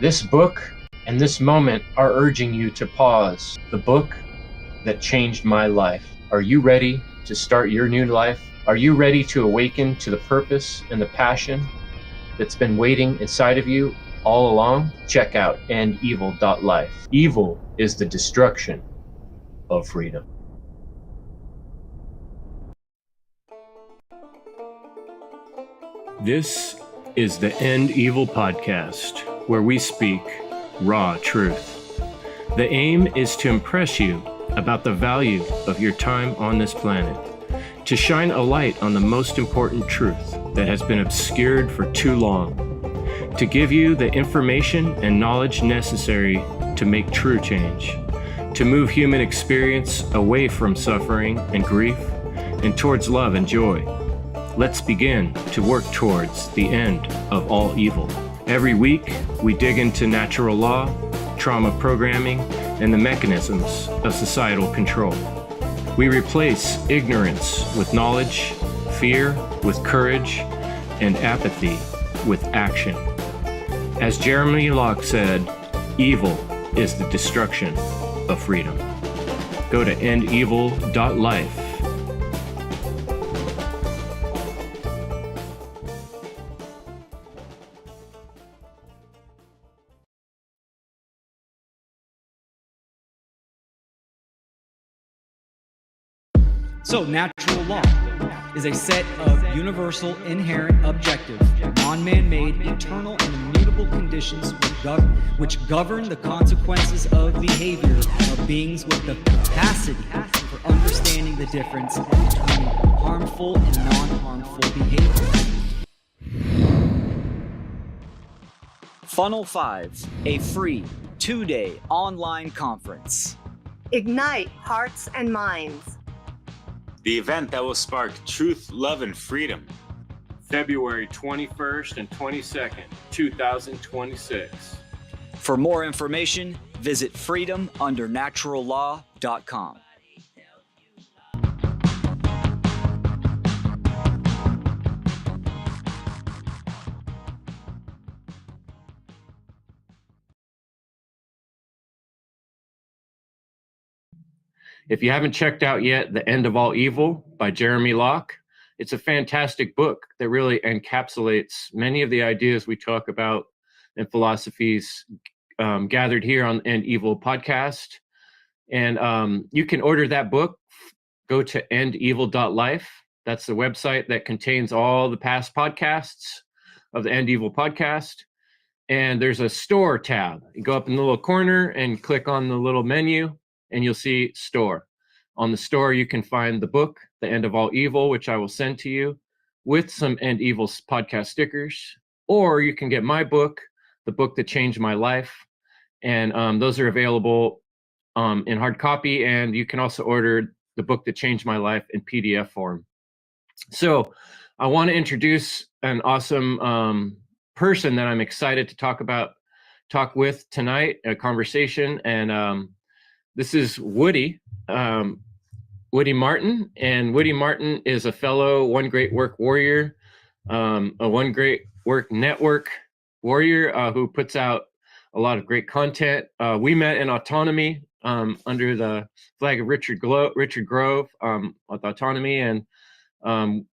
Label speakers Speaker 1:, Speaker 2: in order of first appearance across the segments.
Speaker 1: This book and this moment are urging you to pause. The book that changed my life. Are you ready to start your new life? Are you ready to awaken to the purpose and the passion that's been waiting inside of you all along? Check out endevil.life. Evil is the destruction of freedom. This is the End Evil podcast, where we speak raw truth. The aim is to impress you about the value of your time on this planet, to shine a light on the most important truth that has been obscured for too long, to give you the information and knowledge necessary to make true change, to move human experience away from suffering and grief and towards love and joy. Let's begin to work towards the end of all evil. Every week, we dig into natural law, trauma programming, and the mechanisms of societal control. We replace ignorance with knowledge, fear with courage, and apathy with action. As Jeremy Locke said, evil is the destruction of freedom. Go to endevil.life.
Speaker 2: So, natural law is a set of universal, inherent, objective, non-man-made, eternal, and immutable conditions which govern the consequences of behavior of beings with the capacity for understanding the difference between harmful and non-harmful behavior. Funnel 5, a free 2-day online conference.
Speaker 3: Ignite hearts and minds.
Speaker 4: The event that will spark truth, love, and freedom.
Speaker 1: February 21st and 22nd, 2026.
Speaker 2: For more information, visit freedomundernaturallaw.com.
Speaker 1: If you haven't checked out yet, The End of All Evil by Jeremy Locke, it's a fantastic book that really encapsulates many of the ideas we talk about in philosophies gathered here on End Evil podcast. And you can order that book. Go to endevil.life. That's the website that contains all the past podcasts of the End Evil podcast. And there's a store tab. You go up in the little corner and click on the little menu, and you'll see store. On the store, you can find the book, The End of All Evil, which I will send to you with some End Evil podcast stickers. Or you can get my book, The Book That Changed My Life. And those are available in hard copy. And you can also order The Book That Changed My Life in PDF form. So I want to introduce an awesome person that I'm excited to talk with tonight, a conversation. And this is Woody Martin, and Woody Martin is a fellow One Great Work warrior, a One Great Work network warrior who puts out a lot of great content. We met in Autonomy under the flag of Richard Grove with Autonomy, and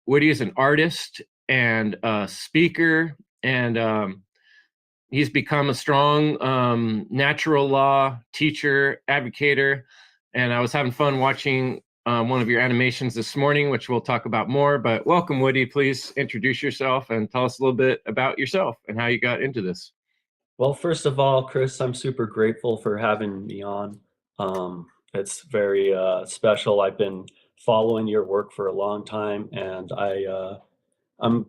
Speaker 1: Woody is an artist and a speaker, and he's become a strong natural law teacher, advocator, and I was having fun watching one of your animations this morning, which we'll talk about more. But welcome, Woody. Please introduce yourself and tell us a little bit about yourself and how you got into this.
Speaker 5: Well, first of all, Chris, I'm super grateful for having me on. It's very special. I've been following your work for a long time, and I'm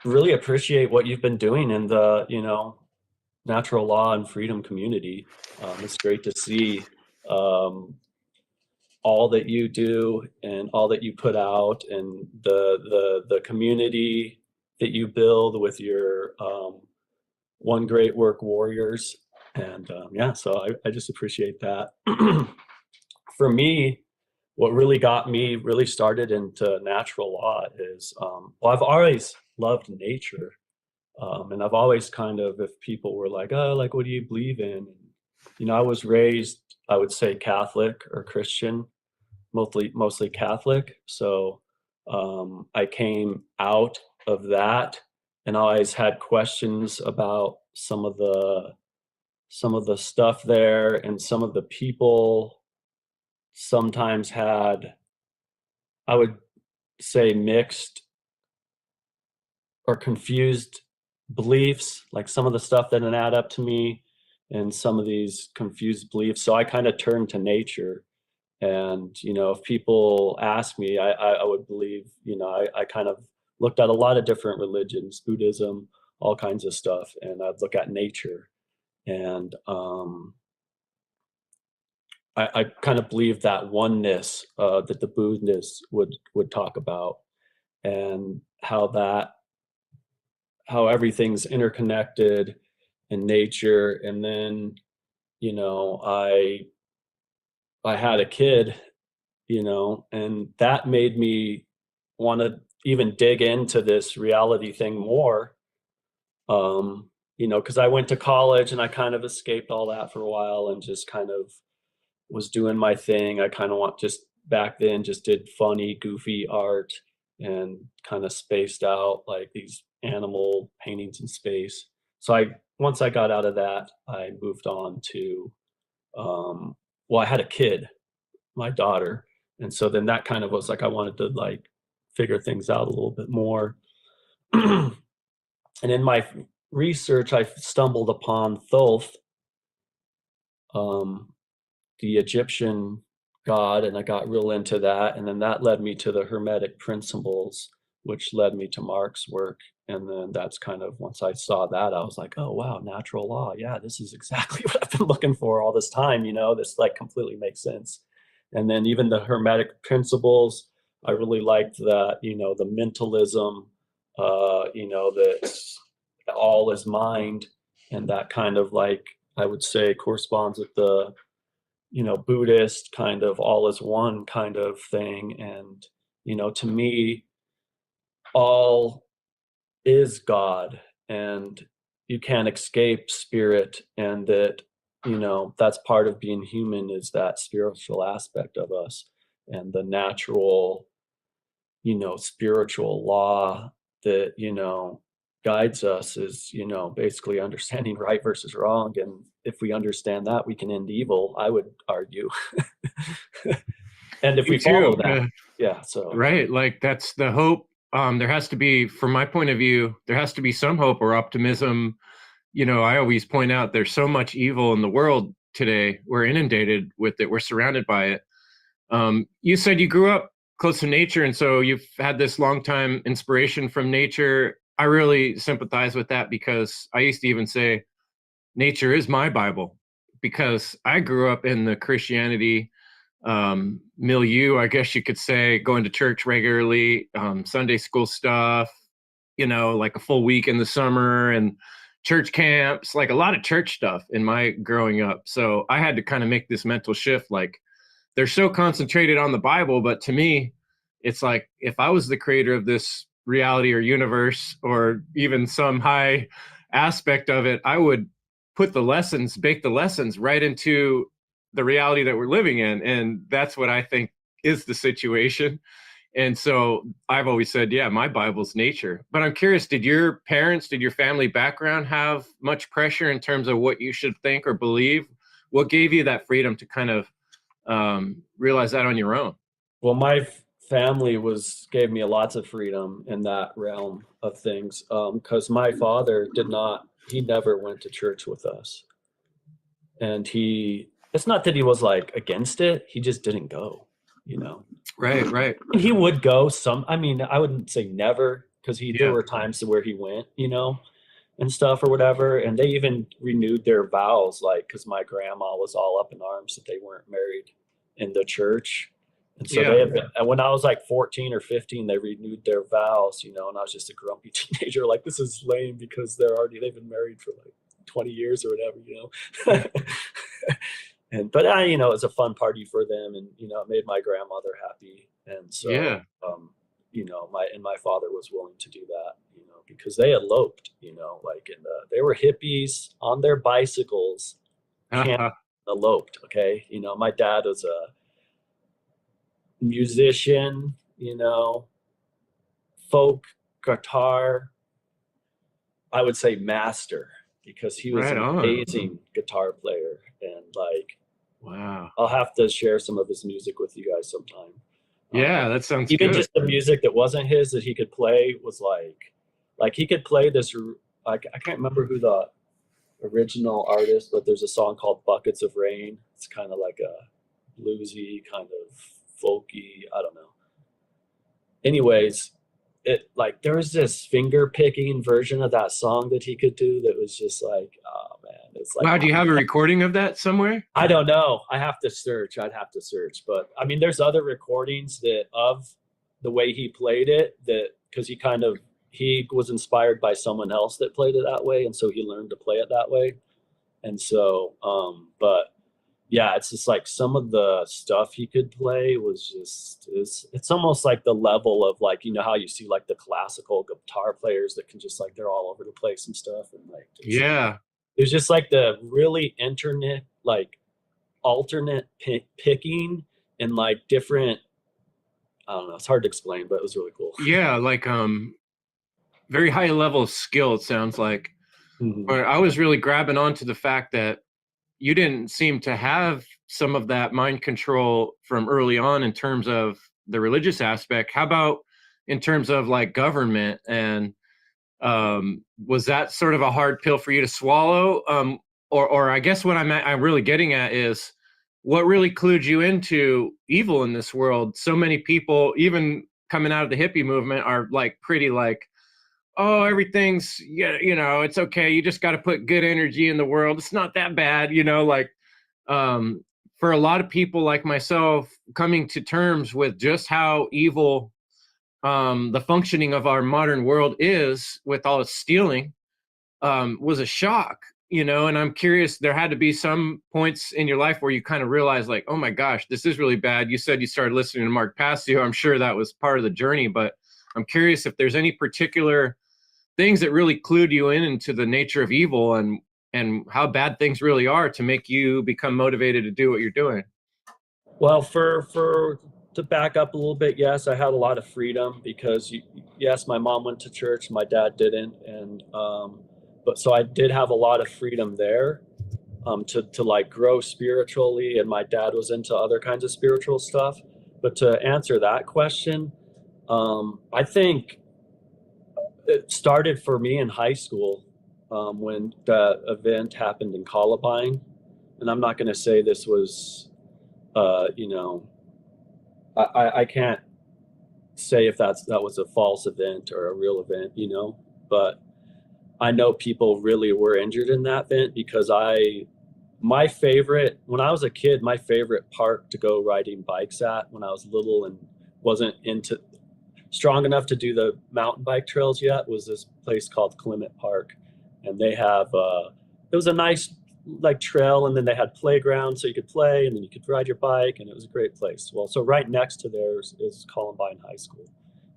Speaker 5: really appreciate what you've been doing in the natural law and freedom community. It's great to see all that you do and all that you put out, and the community that you build with your One Great Work warriors. And so I just appreciate that. For me, what really got me really started into natural law is, I've always loved nature. And I've always kind of, if people were like, oh, like, what do you believe in? I was raised, I would say Catholic or Christian, mostly Catholic. So I came out of that and always had questions about some of the stuff there, and some of the people sometimes had, I would say, mixed or confused beliefs. Like some of the stuff that didn't add up to me, and some of these confused beliefs. So I kind of turned to nature. And, if people ask me, I would believe, I kind of looked at a lot of different religions, Buddhism, all kinds of stuff. And I'd look at nature. And I kind of believe that oneness that the Buddhists would talk about, and how everything's interconnected in nature. And then, I had a kid, and that made me want to even dig into this reality thing more. Because I went to college and I kind of escaped all that for a while and just kind of was doing my thing. I kind of just back then just did funny, goofy art and kind of spaced out like these animal paintings in space. So once I got out of that, I moved on to, I had a kid, my daughter. And so then that kind of was like, I wanted to like figure things out a little bit more. And in my research, I stumbled upon Thoth, the Egyptian god, and I got real into that. And then that led me to the Hermetic principles, which led me to Mark's work. And then that's kind of, once I saw that, I was like, oh, wow, natural law. Yeah, this is exactly what I've been looking for all this time. This like completely makes sense. And then even the Hermetic principles, I really liked that, the mentalism, that all is mind. And that kind of like, I would say, corresponds with the, Buddhist kind of all is one kind of thing. And, to me, all is God, and you can't escape spirit. And that, that's part of being human, is that spiritual aspect of us, and the natural, spiritual law that, guides us is, basically understanding right versus wrong. And if we understand that, we can end evil, I would argue. And if we follow that, yeah. So
Speaker 1: right, like that's the hope. There has to be, from my point of view, there has to be some hope or optimism. I always point out there's so much evil in the world today. We're inundated with it. We're surrounded by it. You said you grew up close to nature, and so you've had this long time inspiration from nature. I really sympathize with that, because I used to even say nature is my Bible, because I grew up in the Christianity milieu, I guess you could say, going to church regularly, Sunday school stuff, like a full week in the summer, and church camps, like a lot of church stuff in my growing up. So I had to kind of make this mental shift. Like, they're so concentrated on the Bible, but to me, it's like, if I was the creator of this reality or universe, or even some high aspect of it, I would bake the lessons right into the reality that we're living in. And that's what I think is the situation. And so I've always said, yeah, my Bible's nature. But I'm curious, did your family background have much pressure in terms of what you should think or believe? What gave you that freedom to kind of realize that on your own?
Speaker 5: Well, my family gave me lots of freedom in that realm of things, because my father he never went to church with us. And it's not that he was like against it, he just didn't go,
Speaker 1: Right.
Speaker 5: He would go I wouldn't say never, because there were times where he went, and stuff or whatever. And they even renewed their vows, like, because my grandma was all up in arms that they weren't married in the church. And so and when I was like 14 or 15, they renewed their vows, and I was just a grumpy teenager, like, this is lame, because they've been married for like 20 years or whatever, but it was a fun party for them, and it made my grandmother happy. And so my father was willing to do that, because they eloped, like they were hippies on their bicycles, eloped. Okay. My dad was a musician, folk guitar, I would say master, because he was
Speaker 1: Right
Speaker 5: an
Speaker 1: on.
Speaker 5: amazing guitar player. And like,
Speaker 1: Wow.
Speaker 5: I'll have to share some of his music with you guys sometime.
Speaker 1: Yeah, that sounds
Speaker 5: Even
Speaker 1: good.
Speaker 5: just the music that wasn't his that he could play was like he could play this, like, I can't remember who the original artist, but there's a song called Buckets of Rain. It's kind of like a bluesy, kind of folky, I don't know. Anyways, it like there was this finger picking version of that song that he could do that was just like, oh man, it's like,
Speaker 1: Wow, do you have a recording of that somewhere?
Speaker 5: I don't know. I'd have to search, but I mean, there's other recordings that of the way he played it, that because he was inspired by someone else that played it that way, and so he learned to play it that way. And so, but yeah, it's just like some of the stuff he could play was just, it's almost like the level of like, how you see like the classical guitar players that can just like, they're all over the place and stuff. And like,
Speaker 1: Yeah.
Speaker 5: there's just like the really like alternate picking and like different, I don't know, it's hard to explain, but it was really cool.
Speaker 1: Yeah, like very high level of skill, it sounds like.
Speaker 5: Mhm.
Speaker 1: But I was really grabbing onto the fact that you didn't seem to have some of that mind control from early on in terms of the religious aspect. How about in terms of like government? And was that sort of a hard pill for you to swallow? Or I guess what I'm really getting at is what really clued you into evil in this world? So many people, even coming out of the hippie movement, are like pretty like, oh, everything's, it's okay. You just got to put good energy in the world. It's not that bad, like for a lot of people like myself, coming to terms with just how evil the functioning of our modern world is with all its stealing was a shock, and I'm curious, there had to be some points in your life where you kind of realized like, oh my gosh, this is really bad. You said you started listening to Mark Passio. I'm sure that was part of the journey, but I'm curious if there's any particular things that really clued you into the nature of evil and how bad things really are to make you become motivated to do what you're doing.
Speaker 5: Well, for to back up a little bit, yes, I had a lot of freedom because yes, my mom went to church, my dad didn't, and but so I did have a lot of freedom there to like grow spiritually, and my dad was into other kinds of spiritual stuff. But to answer that question, I think it started for me in high school when the event happened in Columbine, and I'm not going to say this was, I can't say if that was a false event or a real event, but I know people really were injured in that event because when I was a kid, my favorite park to go riding bikes at when I was little and wasn't strong enough to do the mountain bike trails yet was this place called Clement Park. And they have, it was a nice like trail, and then they had playground so you could play and then you could ride your bike, and it was a great place. Well, so right next to there is Columbine High School.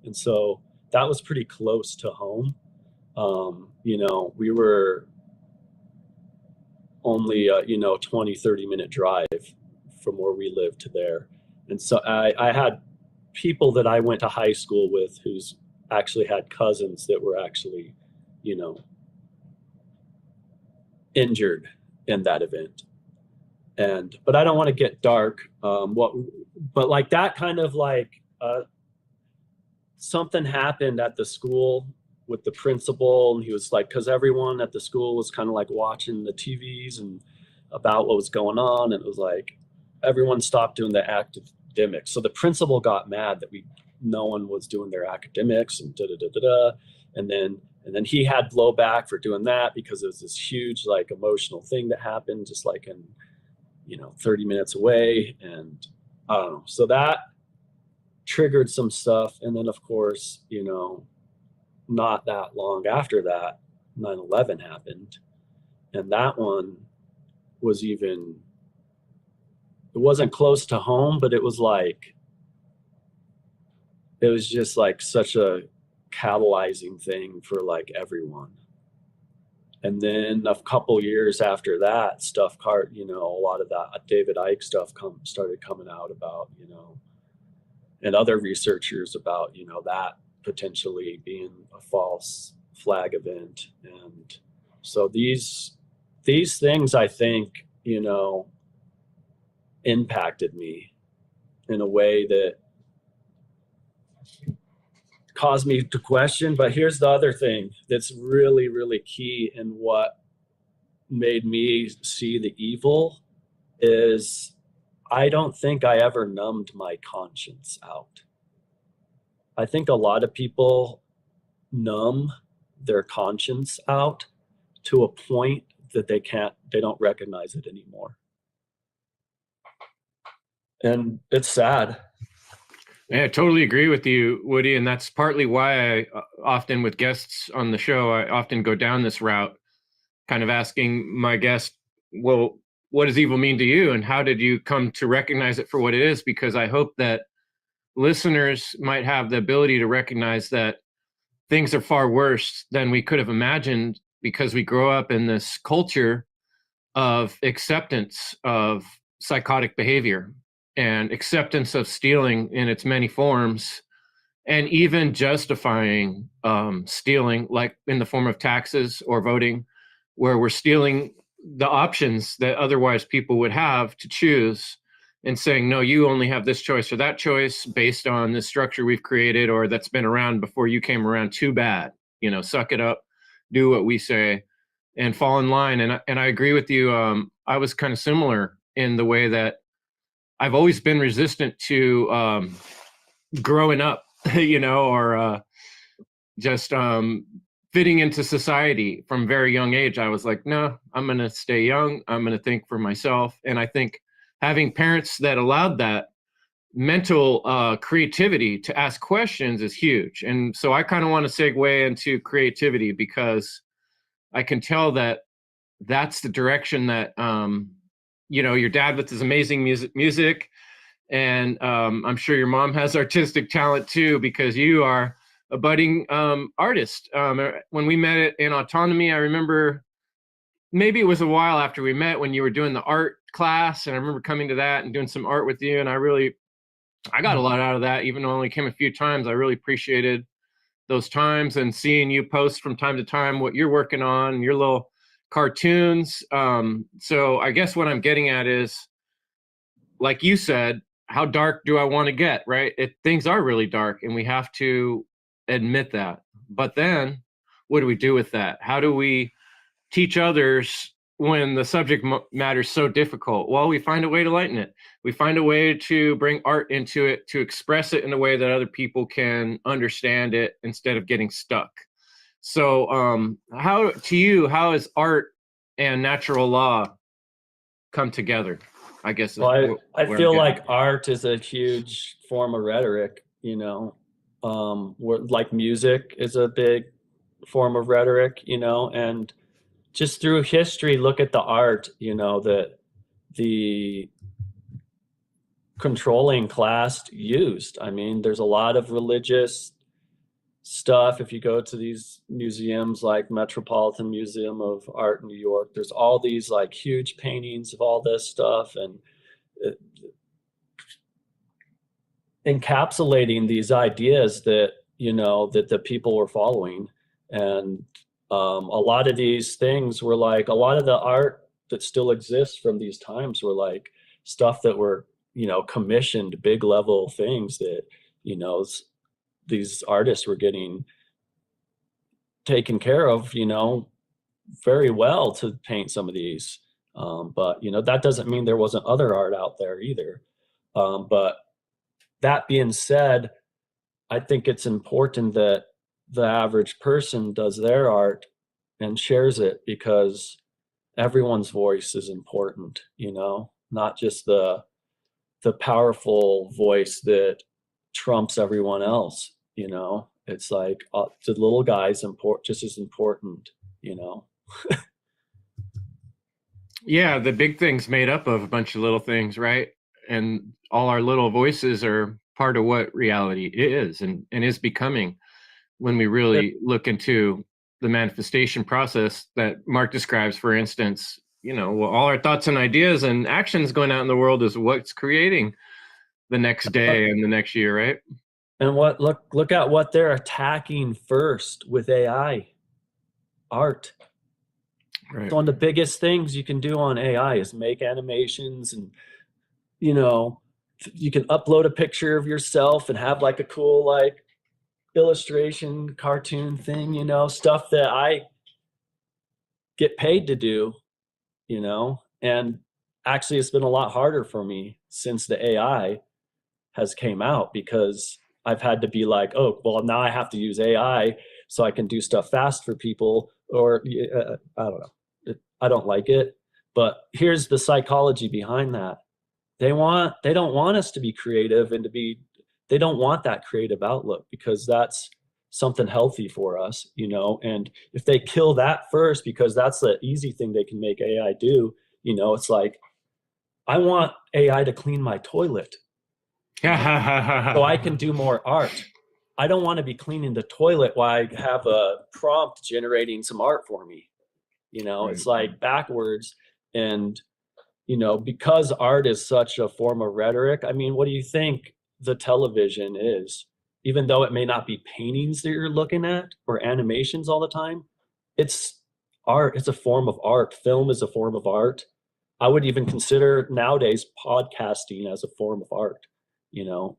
Speaker 5: And so that was pretty close to home. We were only, 20, 30-minute drive from where we lived to there. And so I had people that I went to high school with who's actually had cousins that were actually, injured in that event. But I don't want to get dark. But like that kind of like something happened at the school with the principal, and he was like, because everyone at the school was kind of like watching the TVs and about what was going on, and it was like everyone stopped doing the academics. So the principal got mad that no one was doing their academics and and then he had blowback for doing that because it was this huge like emotional thing that happened just like in 30 minutes away, and I don't know. So that triggered some stuff, and then of course not that long after that 9/11 happened, and that one was it wasn't close to home, but it was just like such a catalyzing thing for like everyone. And then a couple years after that, a lot of that David Icke stuff started coming out about, and other researchers about, that potentially being a false flag event. And so these things, I think, impacted me in a way that caused me to question. But here's the other thing that's really, really key, and what made me see the evil is I don't think I ever numbed my conscience out. I think a lot of people numb their conscience out to a point that they don't recognize it anymore. And it's sad.
Speaker 1: Yeah, I totally agree with you, Woody. And that's partly why I often, with guests on the show, I often go down this route, kind of asking my guest, well, what does evil mean to you? And how did you come to recognize it for what it is? Because I hope that listeners might have the ability to recognize that things are far worse than we could have imagined, because we grow up in this culture of acceptance of psychotic behavior and acceptance of stealing in its many forms, and even justifying stealing, like in the form of taxes or voting, where we're stealing the options that otherwise people would have to choose, and saying, no, you only have this choice or that choice based on the structure we've created or that's been around before you came around. Too bad, suck it up, do what we say, and fall in line. And I agree with you. I was kind of similar in the way that I've always been resistant to growing up, or just fitting into society from a very young age. I was like, no, I'm going to stay young. I'm going to think for myself. And I think having parents that allowed that mental creativity to ask questions is huge. And so I kind of want to segue into creativity, because I can tell that that's the direction that, your dad with his amazing music, and I'm sure your mom has artistic talent too, because you are a budding artist. When we met in Autonomy, I remember maybe it was a while after we met when you were doing the art class, and I remember coming to that and doing some art with you, and I got a lot out of that. Even though I only came a few times, I really appreciated those times, and seeing you post from time to time what you're working on, your little cartoons. So I guess what I'm getting at is, like you said, how dark do I want to get, right? Things are really dark, and we have to admit that. But then what do we do with that? How do we teach others when the subject matter is so difficult? Well, we find a way to lighten it. We find a way to bring art into it, to express it in a way that other people can understand it instead of getting stuck. So how has art and natural law come together? I guess.
Speaker 5: Well, I feel like art is a huge form of rhetoric, like music is a big form of rhetoric, and just through history, look at the art, that the controlling class used. I mean, there's a lot of religious stuff. If you go to these museums like Metropolitan Museum of Art in New York, there's all these like huge paintings of all this stuff, and encapsulating these ideas that, that the people were following. And a lot of these things were like, a lot of the art that still exists from these times were like stuff that were, commissioned big level things that, these artists were getting taken care of, very well to paint some of these. But, that doesn't mean there wasn't other art out there either. But that being said, I think it's important that the average person does their art and shares it, because everyone's voice is important, not just the powerful voice that trumps everyone else. It's like the little guy's just as important.
Speaker 1: Yeah, the big thing's made up of a bunch of little things, right? And all our little voices are part of what reality is and is becoming. when we really look into the manifestation process that Mark describes. For instance, well, all our thoughts and ideas and actions going out in the world is what's creating the next day and the next year, right?
Speaker 5: And look at what they're attacking first with AI, art.
Speaker 1: Right.
Speaker 5: So one of the biggest things you can do on AI is make animations, and you can upload a picture of yourself and have like a cool like illustration cartoon thing, stuff that I get paid to do, and actually it's been a lot harder for me since the AI has came out, because I've had to be like, oh, well, now I have to use AI so I can do stuff fast for people, or I don't know. I don't like it, but here's the psychology behind that. They don't want us to be creative and they don't want that creative outlook, because that's something healthy for us, and if they kill that first, because that's the easy thing they can make AI do, it's like, I want AI to clean my toilet so I can do more art. I don't want to be cleaning the toilet while I have a prompt generating some art for me.
Speaker 1: Right.
Speaker 5: It's like backwards. And because art is such a form of rhetoric, I mean, what do you think the television is? Even though it may not be paintings that you're looking at or animations all the time, it's art. It's a form of art. Film is a form of art. I would even consider nowadays podcasting as a form of art.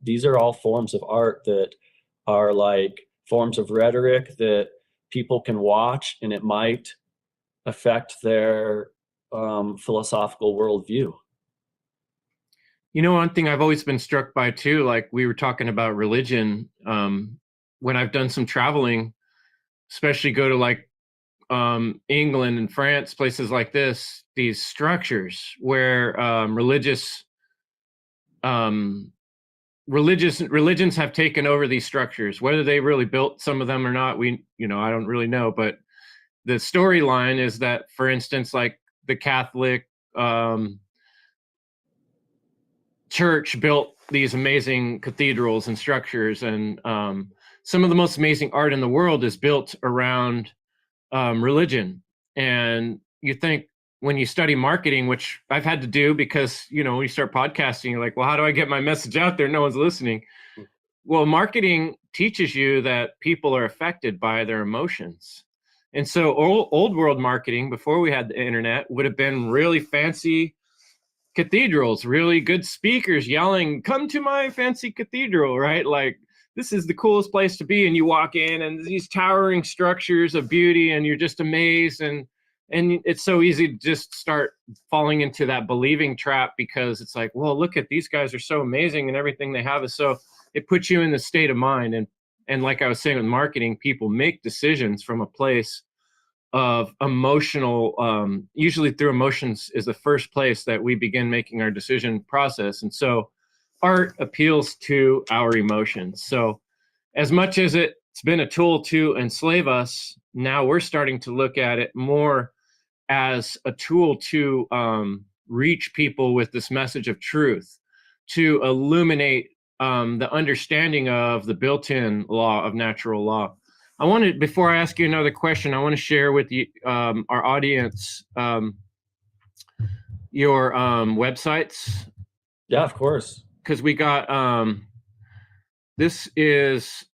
Speaker 5: These are all forms of art that are like forms of rhetoric that people can watch, and it might affect their philosophical worldview.
Speaker 1: One thing I've always been struck by too, like we were talking about religion, when I've done some traveling, especially go to like England and France, places like this, these structures where religions have taken over these structures. Whether they really built some of them or not, I don't really know. But the storyline is that, for instance, like the Catholic Church built these amazing cathedrals and structures, and some of the most amazing art in the world is built around religion. And you think, when you study marketing, which I've had to do because, when you start podcasting, you're like, well, how do I get my message out there? No one's listening. Well, marketing teaches you that people are affected by their emotions. And so old world marketing, before we had the internet, would have been really fancy cathedrals, really good speakers yelling, come to my fancy cathedral, right? Like, this is the coolest place to be. And you walk in and these towering structures of beauty, and you're just amazed. And it's so easy to just start falling into that believing trap, because it's like, well, look at these guys are so amazing and everything they have is so, it puts you in the state of mind. And like I was saying with marketing, people make decisions from a place of emotional, usually through emotions is the first place that we begin making our decision process. And so art appeals to our emotions. So as much as it's been a tool to enslave us, now we're starting to look at it more as a tool to reach people with this message of truth, to illuminate the understanding of the built-in law of natural law. Before I ask you another question, I want to share with you, our audience, your websites.
Speaker 5: Yeah, of course.
Speaker 1: Because we got, this is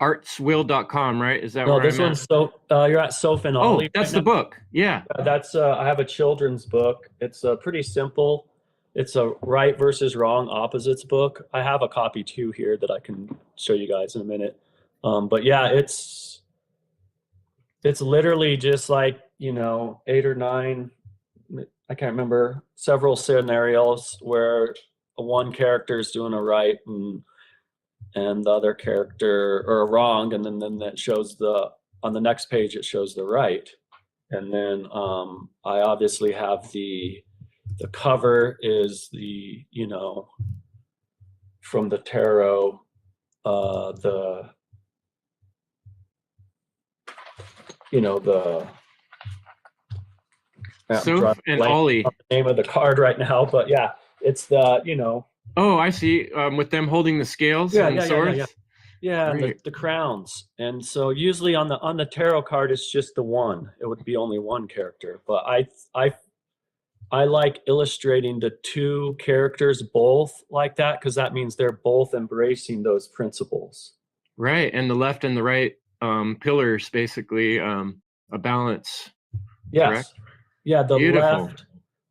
Speaker 1: artswill.com, right? Is that
Speaker 5: no,
Speaker 1: where
Speaker 5: this
Speaker 1: I'm
Speaker 5: one's so you're at Soph and Ollie.
Speaker 1: Oh, that's right the book. Yeah.
Speaker 5: That's I have a children's book. It's pretty simple. It's a right versus wrong opposites book. I have a copy too here that I can show you guys in a minute. But yeah, it's literally just like, 8 or 9, I can't remember, several scenarios where one character is doing a right and the other character or a wrong, and then that shows on the next page it shows the right. And then I obviously have the cover is the, from the tarot, the
Speaker 1: Soph and Ollie.
Speaker 5: The name of the card right now, but yeah, it's the.
Speaker 1: Oh, I see. With them holding the scales and swords.
Speaker 5: Yeah,
Speaker 1: Great.
Speaker 5: the crowns. And so usually on the tarot card it's just the one. It would be only one character. But I like illustrating the two characters both like that because that means they're both embracing those principles.
Speaker 1: Right. And the left and the right pillars, basically a balance.
Speaker 5: Yes.
Speaker 1: Correct?
Speaker 5: Yeah,
Speaker 1: Beautiful.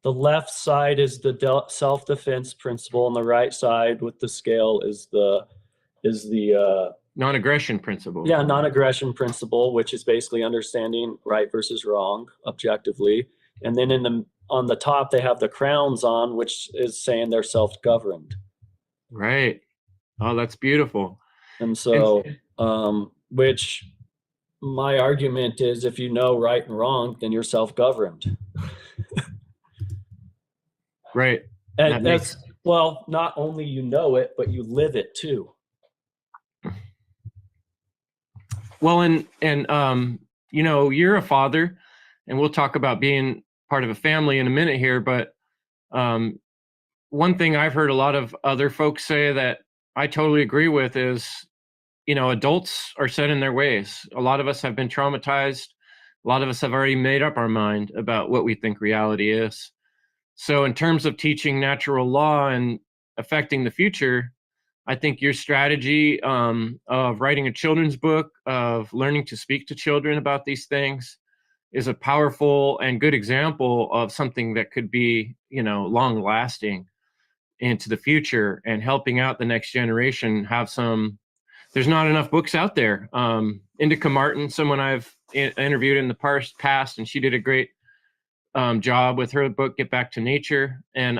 Speaker 5: the left side is the self-defense principle, and the right side with the scale is the
Speaker 1: Non-aggression principle.
Speaker 5: yeah, non-aggression principle, which is basically understanding right versus wrong objectively. And then on the top they have the crowns on, which is saying they're self-governed.
Speaker 1: Right. Oh, that's beautiful.
Speaker 5: And so which my argument is, if you know right and wrong, then you're self-governed.
Speaker 1: Right.
Speaker 5: And that's, well, not only you know it, but you live it too.
Speaker 1: Well, and you know, you're a father, and we'll talk about being part of a family in a minute here, but one thing I've heard a lot of other folks say that I totally agree with is, you know, adults are set in their ways. A lot of us have been traumatized. A lot of us have already made up our mind about what we think reality is. So in terms of teaching natural law and affecting the future, I think your strategy of writing a children's book, of learning to speak to children about these things, is a powerful and good example of something that could be, you know, long lasting into the future and helping out the next generation have some. There's not enough books out there. Indica Martin, someone I've interviewed in the past, and she did a great job with her book, Get Back to Nature. And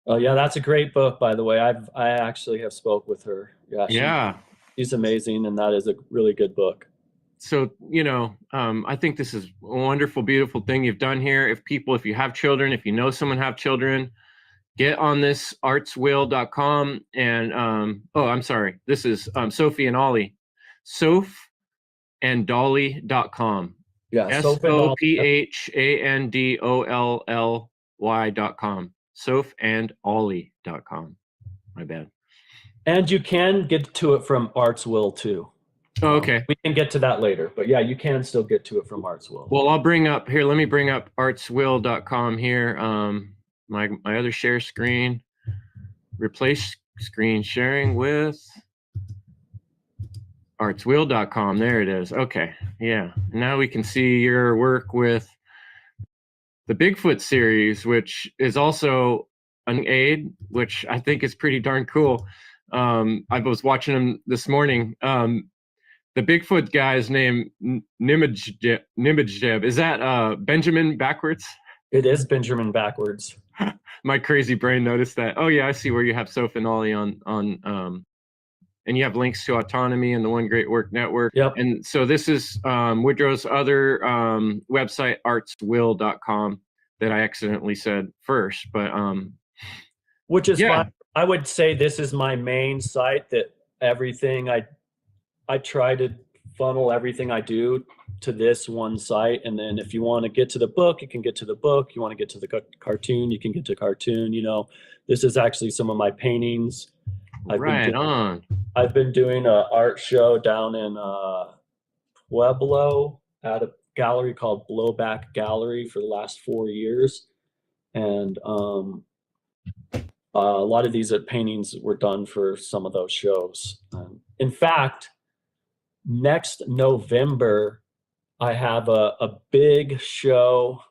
Speaker 5: oh yeah, that's a great book, by the way. I actually have spoke with her. Yeah, she's amazing, and that is a really good book.
Speaker 1: So, you know, I think this is a wonderful, beautiful thing you've done here. If you have children, if you know someone have children, get on this artswill.com and I'm sorry, this is Sophie and Ollie, sophandolly.com.
Speaker 5: Yeah,
Speaker 1: sophandolly.com. sophandolly.com. My bad.
Speaker 5: And you can get to it from Artswill too.
Speaker 1: Oh, okay.
Speaker 5: We can get to that later, but yeah, you can still get to it from Artswill.
Speaker 1: Well, let me bring up artswill.com here. My other share screen, replace screen sharing with artswill.com. There it is. Okay. Yeah. Now we can see your work with the Bigfoot series, which is also an aid, which I think is pretty darn cool. I was watching them this morning. The Bigfoot guy's name, Nimajeb. Is that Benjamin backwards?
Speaker 5: It is Benjamin backwards.
Speaker 1: My crazy brain noticed that. Oh yeah, I see where you have Soph and Ollie on and you have links to Autonomy and the One Great Work Network.
Speaker 5: Yep.
Speaker 1: And so this is Woodrow's other website, artswill.com, that I accidentally said first, but
Speaker 5: which is fine. I would say this is my main site, that everything I try to funnel everything I do to this one site. And then if you want to get to the book, you can get to the book. You want to get to the cartoon, you can get to cartoon. You know, this is actually some of my paintings. I've been doing an art show down in Pueblo at a gallery called Blowback Gallery for the last 4 years. And a lot of these paintings were done for some of those shows. In fact, next November, I have a big show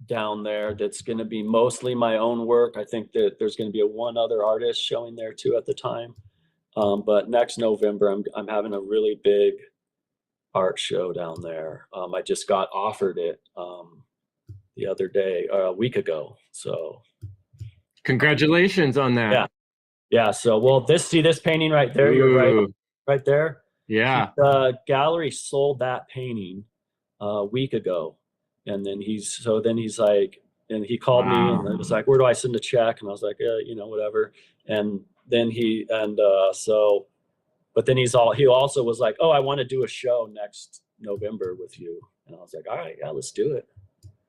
Speaker 5: down there that's going to be mostly my own work. I think that there's going to be one other artist showing there too at the time. But next November, I'm having a really big art show down there. I just got offered it the other day, a week ago. So
Speaker 1: congratulations on that.
Speaker 5: Yeah. So, well, see this painting right there. You're right there.
Speaker 1: Yeah.
Speaker 5: The gallery sold that painting a week ago. And then he's like, and he called me and it was like, where do I send a check? And I was like, you know, whatever. And then but then he also was like, oh, I want to do a show next November with you. And I was like, all right, yeah, let's do it.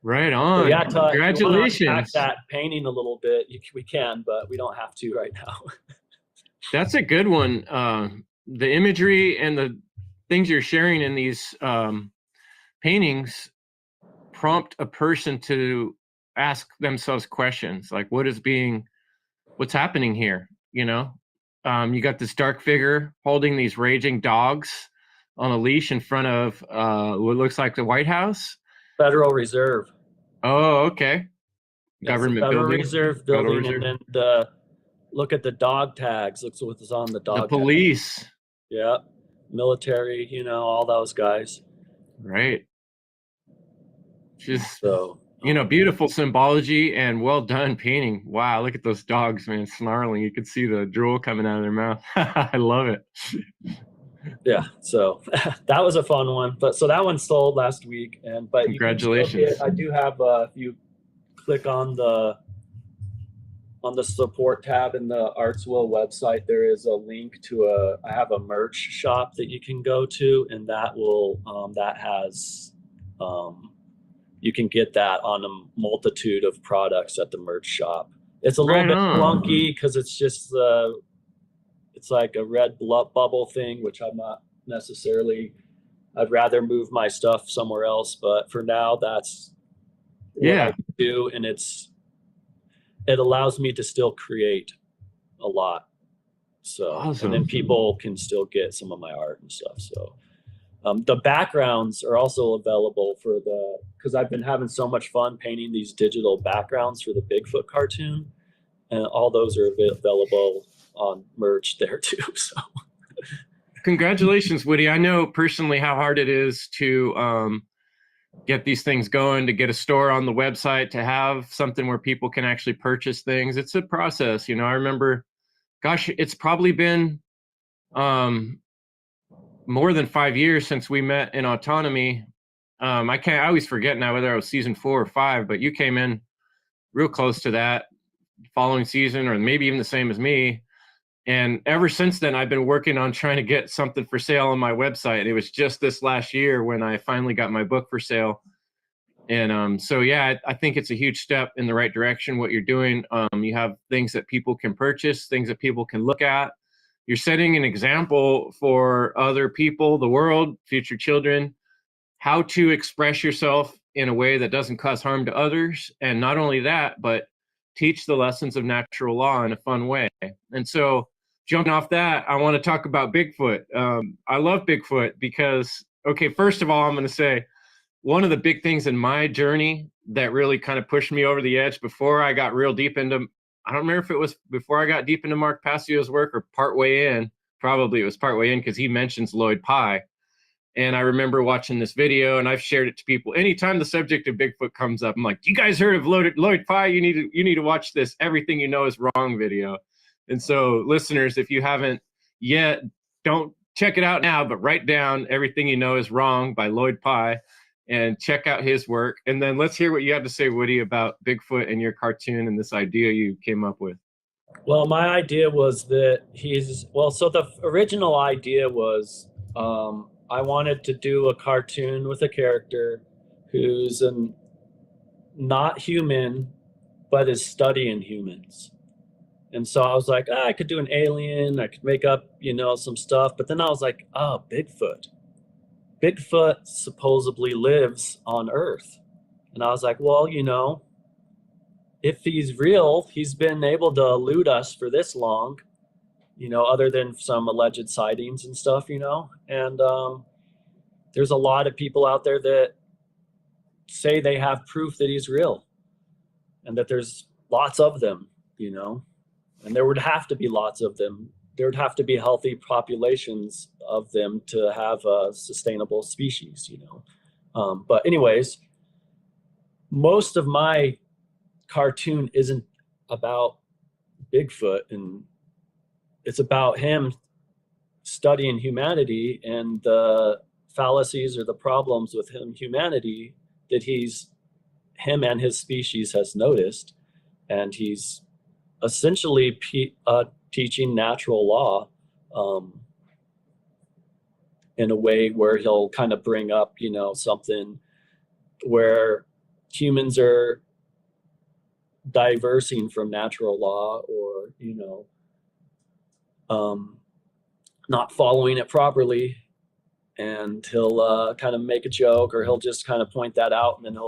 Speaker 1: Right on.
Speaker 5: So yeah,
Speaker 1: congratulations.
Speaker 5: Unpack that painting a little bit. We can, but we don't have to right now.
Speaker 1: That's a good one. the imagery and the things you're sharing in these paintings prompt a person to ask themselves questions like, what's happening here? You know, you got this dark figure holding these raging dogs on a leash in front of what looks like the White House.
Speaker 5: Federal Reserve.
Speaker 1: Oh, okay. Government
Speaker 5: Federal
Speaker 1: building.
Speaker 5: Reserve
Speaker 1: Federal
Speaker 5: building,
Speaker 1: Reserve.
Speaker 5: and then look at the dog tags. Looks what's on the dog.
Speaker 1: The police.
Speaker 5: Tags. Yeah, military. You know, all those guys.
Speaker 1: Right. Just
Speaker 5: So
Speaker 1: beautiful symbology and well done painting. Wow, look at those dogs, man, snarling. You could see the drool coming out of their mouth. I love it.
Speaker 5: Yeah, so that was a fun one. But so that one sold last week, but
Speaker 1: Congratulations.
Speaker 5: I do have if you click on the support tab in the Artswell website, there is a link to I have a merch shop that you can go to, and that will that has you can get that on a multitude of products at the merch shop. It's a little bit clunky because it's just it's like a red bubble thing, which I'm not necessarily. I'd rather move my stuff somewhere else, but for now, that's what I do, and it allows me to still create a lot. So, awesome. And then people can still get some of my art and stuff. So, the backgrounds are also available because I've been having so much fun painting these digital backgrounds for the Bigfoot cartoon, and all those are available on merch there too. So,
Speaker 1: congratulations, Woody. I know personally how hard it is to get these things going, to get a store on the website, to have something where people can actually purchase things. It's a process. I remember, gosh, it's probably been more than 5 years since we met in Autonomy. I always forget now whether I was season 4 or 5, but you came in real close to that following season, or maybe even the same as me. And ever since then, I've been working on trying to get something for sale on my website. It was just this last year when I finally got my book for sale. And so, yeah, I think it's a huge step in the right direction, what you're doing. You have things that people can purchase, things that people can look at. You're setting an example for other people, the world, future children, how to express yourself in a way that doesn't cause harm to others. And not only that, but teach the lessons of natural law in a fun way. And so jumping off that, I want to talk about Bigfoot. I love Bigfoot because, okay, first of all, I'm going to say one of the big things in my journey that really kind of pushed me over the edge before I got real deep into, I don't remember if it was before I got deep into Mark Passio's work or partway in, probably it was partway in because he mentions Lloyd Pye. And I remember watching this video, and I've shared it to people. Anytime the subject of Bigfoot comes up, I'm like, you guys heard of Lloyd Pye? You need to watch this Everything You Know Is Wrong video. And so listeners, if you haven't yet, don't check it out now, but write down Everything You Know Is Wrong by Lloyd Pye and check out his work. And then let's hear what you have to say, Woody, about Bigfoot and your cartoon and this idea you came up with.
Speaker 5: Well, my idea was that so the original idea was I wanted to do a cartoon with a character who's not human, but is studying humans. And so I was like, I could do an alien, I could make up, some stuff. But then I was like, Bigfoot. Bigfoot supposedly lives on Earth. And I was like, well, if he's real, he's been able to elude us for this long, other than some alleged sightings and stuff, and there's a lot of people out there that say they have proof that he's real and that there's lots of them, and there would have to be lots of them. There would have to be healthy populations of them to have a sustainable species, But anyways, most of my cartoon isn't about Bigfoot, and it's about him studying humanity and the fallacies or the problems with humanity that him and his species has noticed, and he's essentially teaching natural law in a way where he'll kind of bring up something where humans are diversing from natural law, or not following it properly, and he'll kind of make a joke, or he'll just kind of point that out, and then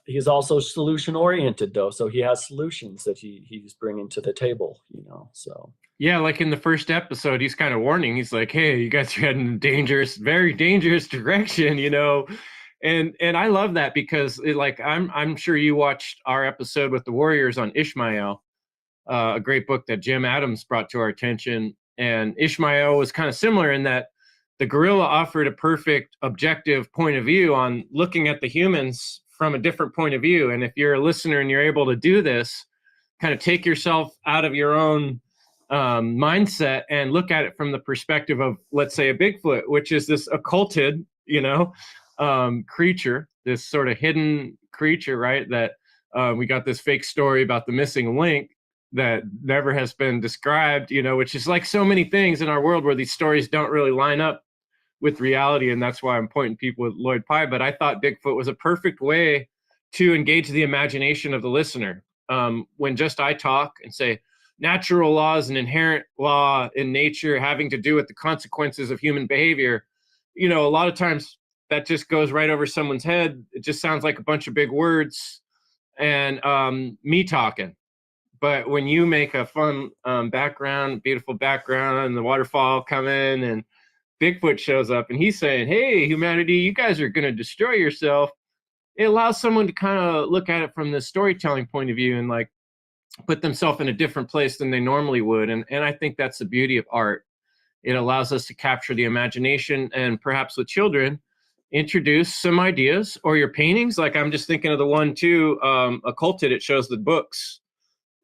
Speaker 5: he's also solution oriented though, so he has solutions that he's bringing to the table, so.
Speaker 1: Yeah, like in the first episode, he's kind of warning. He's like, "Hey, you guys are heading in a dangerous, very dangerous direction," And I love that because I'm sure you watched our episode with the Warriors on Ishmael, a great book that Jim Adams brought to our attention. And Ishmael was kind of similar in that the gorilla offered a perfect objective point of view on looking at the humans from a different point of view. And if you're a listener and you're able to do this, kind of take yourself out of your own mindset and look at it from the perspective of, let's say, a Bigfoot, which is this occulted, creature, this sort of hidden creature, right? That we got this fake story about the missing link that never has been described, which is like so many things in our world where these stories don't really line up with reality. And that's why I'm pointing people with Lloyd Pye. But I thought Bigfoot was a perfect way to engage the imagination of the listener. When just I talk and say, natural law is an inherent law in nature having to do with the consequences of human behavior, a lot of times that just goes right over someone's head. It just sounds like a bunch of big words and me talking. But when you make a fun background, beautiful background, and the waterfall come in and Bigfoot shows up and he's saying, "Hey, humanity, you guys are going to destroy yourself," it allows someone to kind of look at it from the storytelling point of view and like put themselves in a different place than they normally would. And I think that's the beauty of art. It allows us to capture the imagination and perhaps with children, introduce some ideas, or your paintings. Like I'm just thinking of the one too, Occulted. It shows the books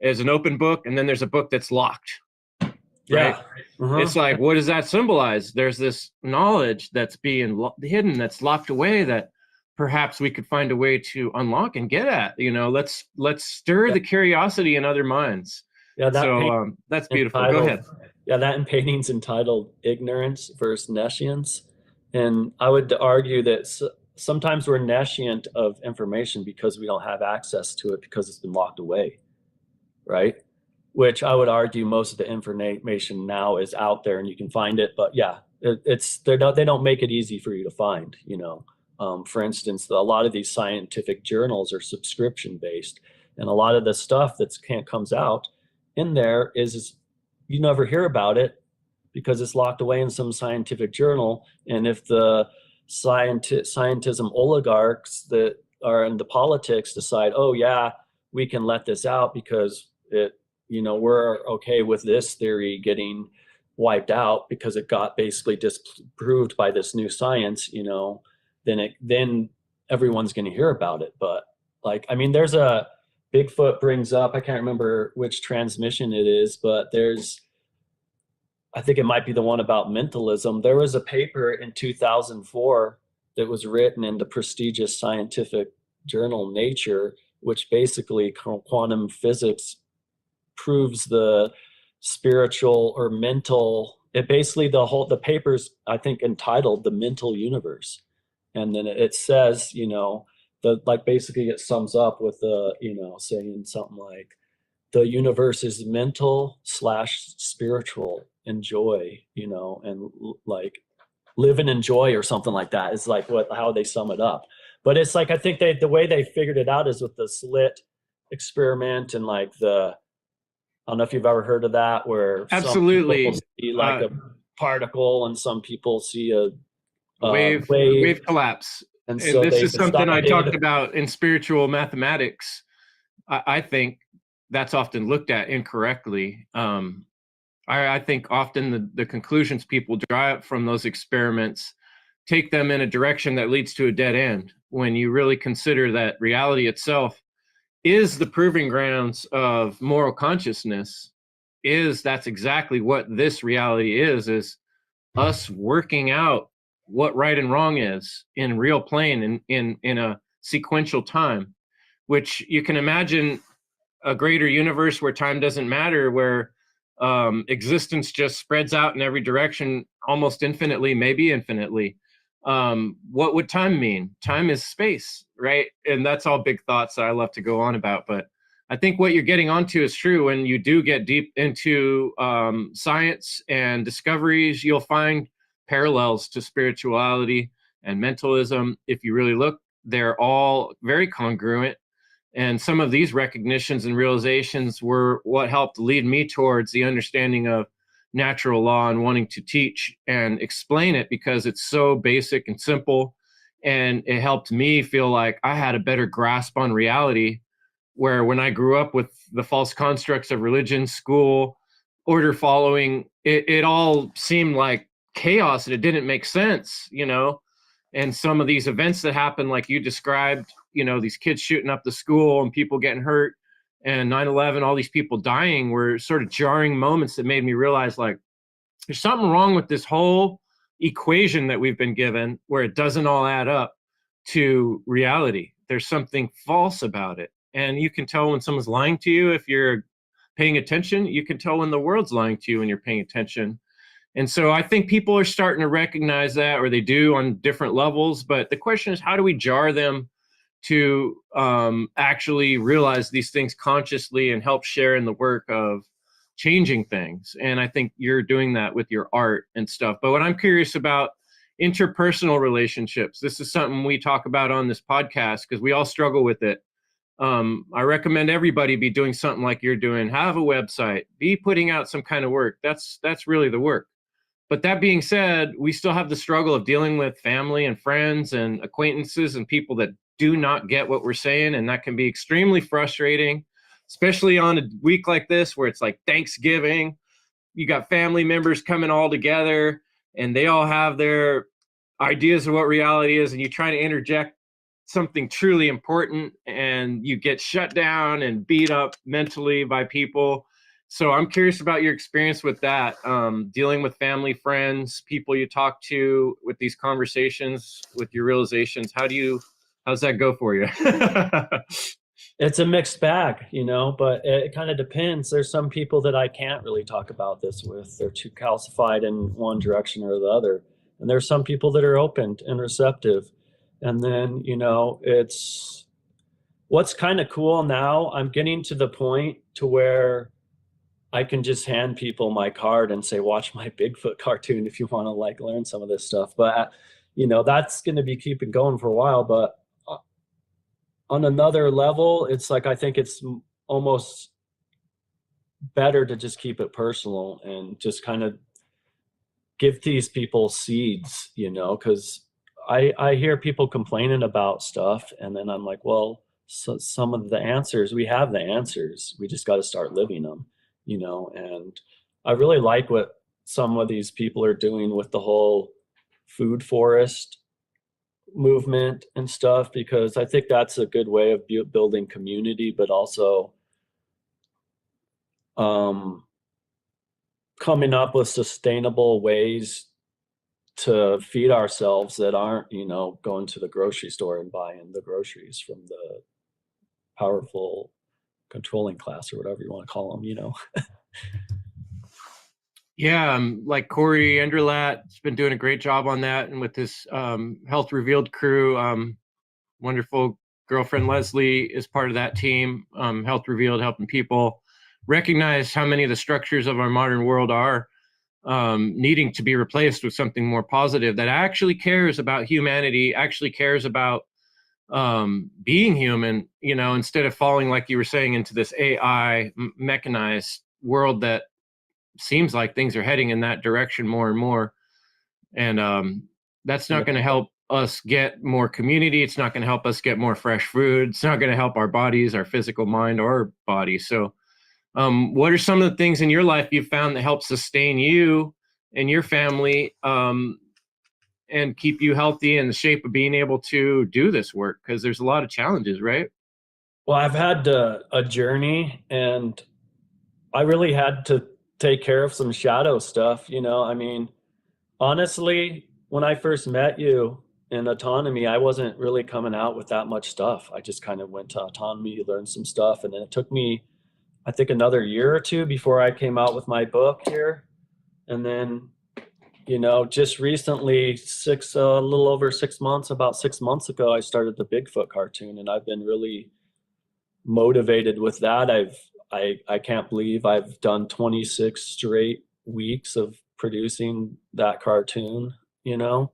Speaker 1: as an open book, and then there's a book that's locked. Right?
Speaker 5: Yeah.
Speaker 1: It's like, what does that symbolize? There's this knowledge that's being hidden, that's locked away, that perhaps we could find a way to unlock and get at. Let's stir the curiosity in other minds.
Speaker 5: Yeah,
Speaker 1: that's beautiful. Go ahead.
Speaker 5: Yeah, that painting's entitled "Ignorance versus Nescience," and I would argue that sometimes we're nescient of information because we don't have access to it because it's been locked away, right? Which I would argue most of the information now is out there and you can find it, but yeah, they don't make it easy for you to find. For instance, a lot of these scientific journals are subscription based, and a lot of the stuff that comes out in there is you never hear about it because it's locked away in some scientific journal. And if the scientism oligarchs that are into politics decide, oh yeah, we can let this out because we're okay with this theory getting wiped out because it got basically disproved by this new science, then everyone's going to hear about it. But there's a Bigfoot brings up, I can't remember which transmission it is, but I think it might be the one about mentalism. There was a paper in 2004 that was written in the prestigious scientific journal Nature, which basically quantum physics proves the spiritual or mental. It basically the paper's, I think, entitled "The Mental Universe," and then it says, basically it sums up with saying something like, the universe is mental / spiritual. Enjoy, and like live and enjoy or something like that is like how they sum it up. But it's like, I think the way they figured it out is with the slit experiment and like I don't know if you've ever heard of that, where
Speaker 1: absolutely
Speaker 5: some people see like a particle and some people see a
Speaker 1: wave collapse. And
Speaker 5: so
Speaker 1: this is something I talked about in spiritual mathematics. I think that's often looked at incorrectly. I think often the conclusions people draw from those experiments take them in a direction that leads to a dead end, when you really consider that reality itself is the proving grounds of moral consciousness. That's exactly what this reality is us working out what right and wrong is in real plane, in a sequential time, which you can imagine a greater universe where time doesn't matter, where existence just spreads out in every direction almost infinitely, maybe infinitely. What would time mean? Time is space, right? And that's all big thoughts that I love to go on about. But I think what you're getting onto is true. When you do get deep into science and discoveries, you'll find parallels to spirituality and mentalism. If you really look, they're all very congruent. And some of these recognitions and realizations were what helped lead me towards the understanding of natural law and wanting to teach and explain it, because it's so basic and simple. And it helped me feel like I had a better grasp on reality, where when I grew up with the false constructs of religion, school, order following, it all seemed like chaos and it didn't make sense, you know? And some of these events that happened, like you described, you know, these kids shooting up the school and people getting hurt, and 9/11, all these people dying, were sort of jarring moments that made me realize, like, there's something wrong with this whole equation that we've been given, where it doesn't all add up to reality. There's something false about it. And you can tell when someone's lying to you if you're paying attention. You can tell when the world's lying to you when you're paying attention. And so I think people are starting to recognize that, or they do on different levels. But the question is, how do we jar them to actually realize these things consciously and help share in the work of changing things? And I think you're doing that with your art and stuff. But what I'm curious about, interpersonal relationships. This is something we talk about on this podcast because we all struggle with it. I recommend everybody be doing something like you're doing. Have a website, be putting out some kind of work. That's really the work. But that being said, we still have the struggle of dealing with family and friends and acquaintances and people that do not get what we're saying. And that can be extremely frustrating, especially on a week like this, where it's like Thanksgiving. You got family members coming all together and they all have their ideas of what reality is. And you try to interject something truly important and you get shut down and beat up mentally by people. So I'm curious about your experience with that, dealing with family, friends, people you talk to, with these conversations, with your realizations. How's that go for you?
Speaker 5: It's a mixed bag, you know, but it kind of depends. There's some people that I can't really talk about this with. They're too calcified in one direction or the other. And there's some people that are open and receptive. And then, you know, it's what's kind of cool now. I'm getting to the point to where I can just hand people my card and say, watch my Bigfoot cartoon if you want to like learn some of this stuff. But, you know, that's going to be keeping going for a while. But on another level, it's like, I think it's almost better to just keep it personal and just kind of give these people seeds, you know, because I hear people complaining about stuff. And then I'm like, well, so some of the answers, we have the answers. We just got to start living them, you know. And I really like what some of these people are doing with the whole food forest movement and stuff, because I think that's a good way of building community, but also coming up with sustainable ways to feed ourselves that aren't, you know, going to the grocery store and buying the groceries from the powerful controlling class or whatever you want to call them, you know.
Speaker 1: Yeah, like Corey Enderlat's been doing a great job on that, and with this Health Revealed crew. Wonderful girlfriend Leslie is part of that team. Health Revealed, helping people recognize how many of the structures of our modern world are needing to be replaced with something more positive that actually cares about humanity, actually cares about being human, you know, instead of falling, like you were saying, into this AI mechanized world that seems like things are heading in that direction more and more. And that's not going to help us get more community. It's not going to help us get more fresh food. It's not going to help our bodies, our physical mind or body. So what are some of the things in your life you've found that help sustain you and your family and keep you healthy in the shape of being able to do this work? Because there's a lot of challenges, right?
Speaker 5: Well, I've had a journey, and I really had to take care of some shadow stuff, you know. I mean, honestly, when I first met you in autonomy, I wasn't really coming out with that much stuff. I just kind of went to autonomy, learned some stuff, and then it took me, I think, another year or two before I came out with my book here. And then, you know, just recently, a little over 6 months, about 6 months ago, I started the Bigfoot cartoon, and I've been really motivated with that. I can't believe I've done 26 straight weeks of producing that cartoon, you know,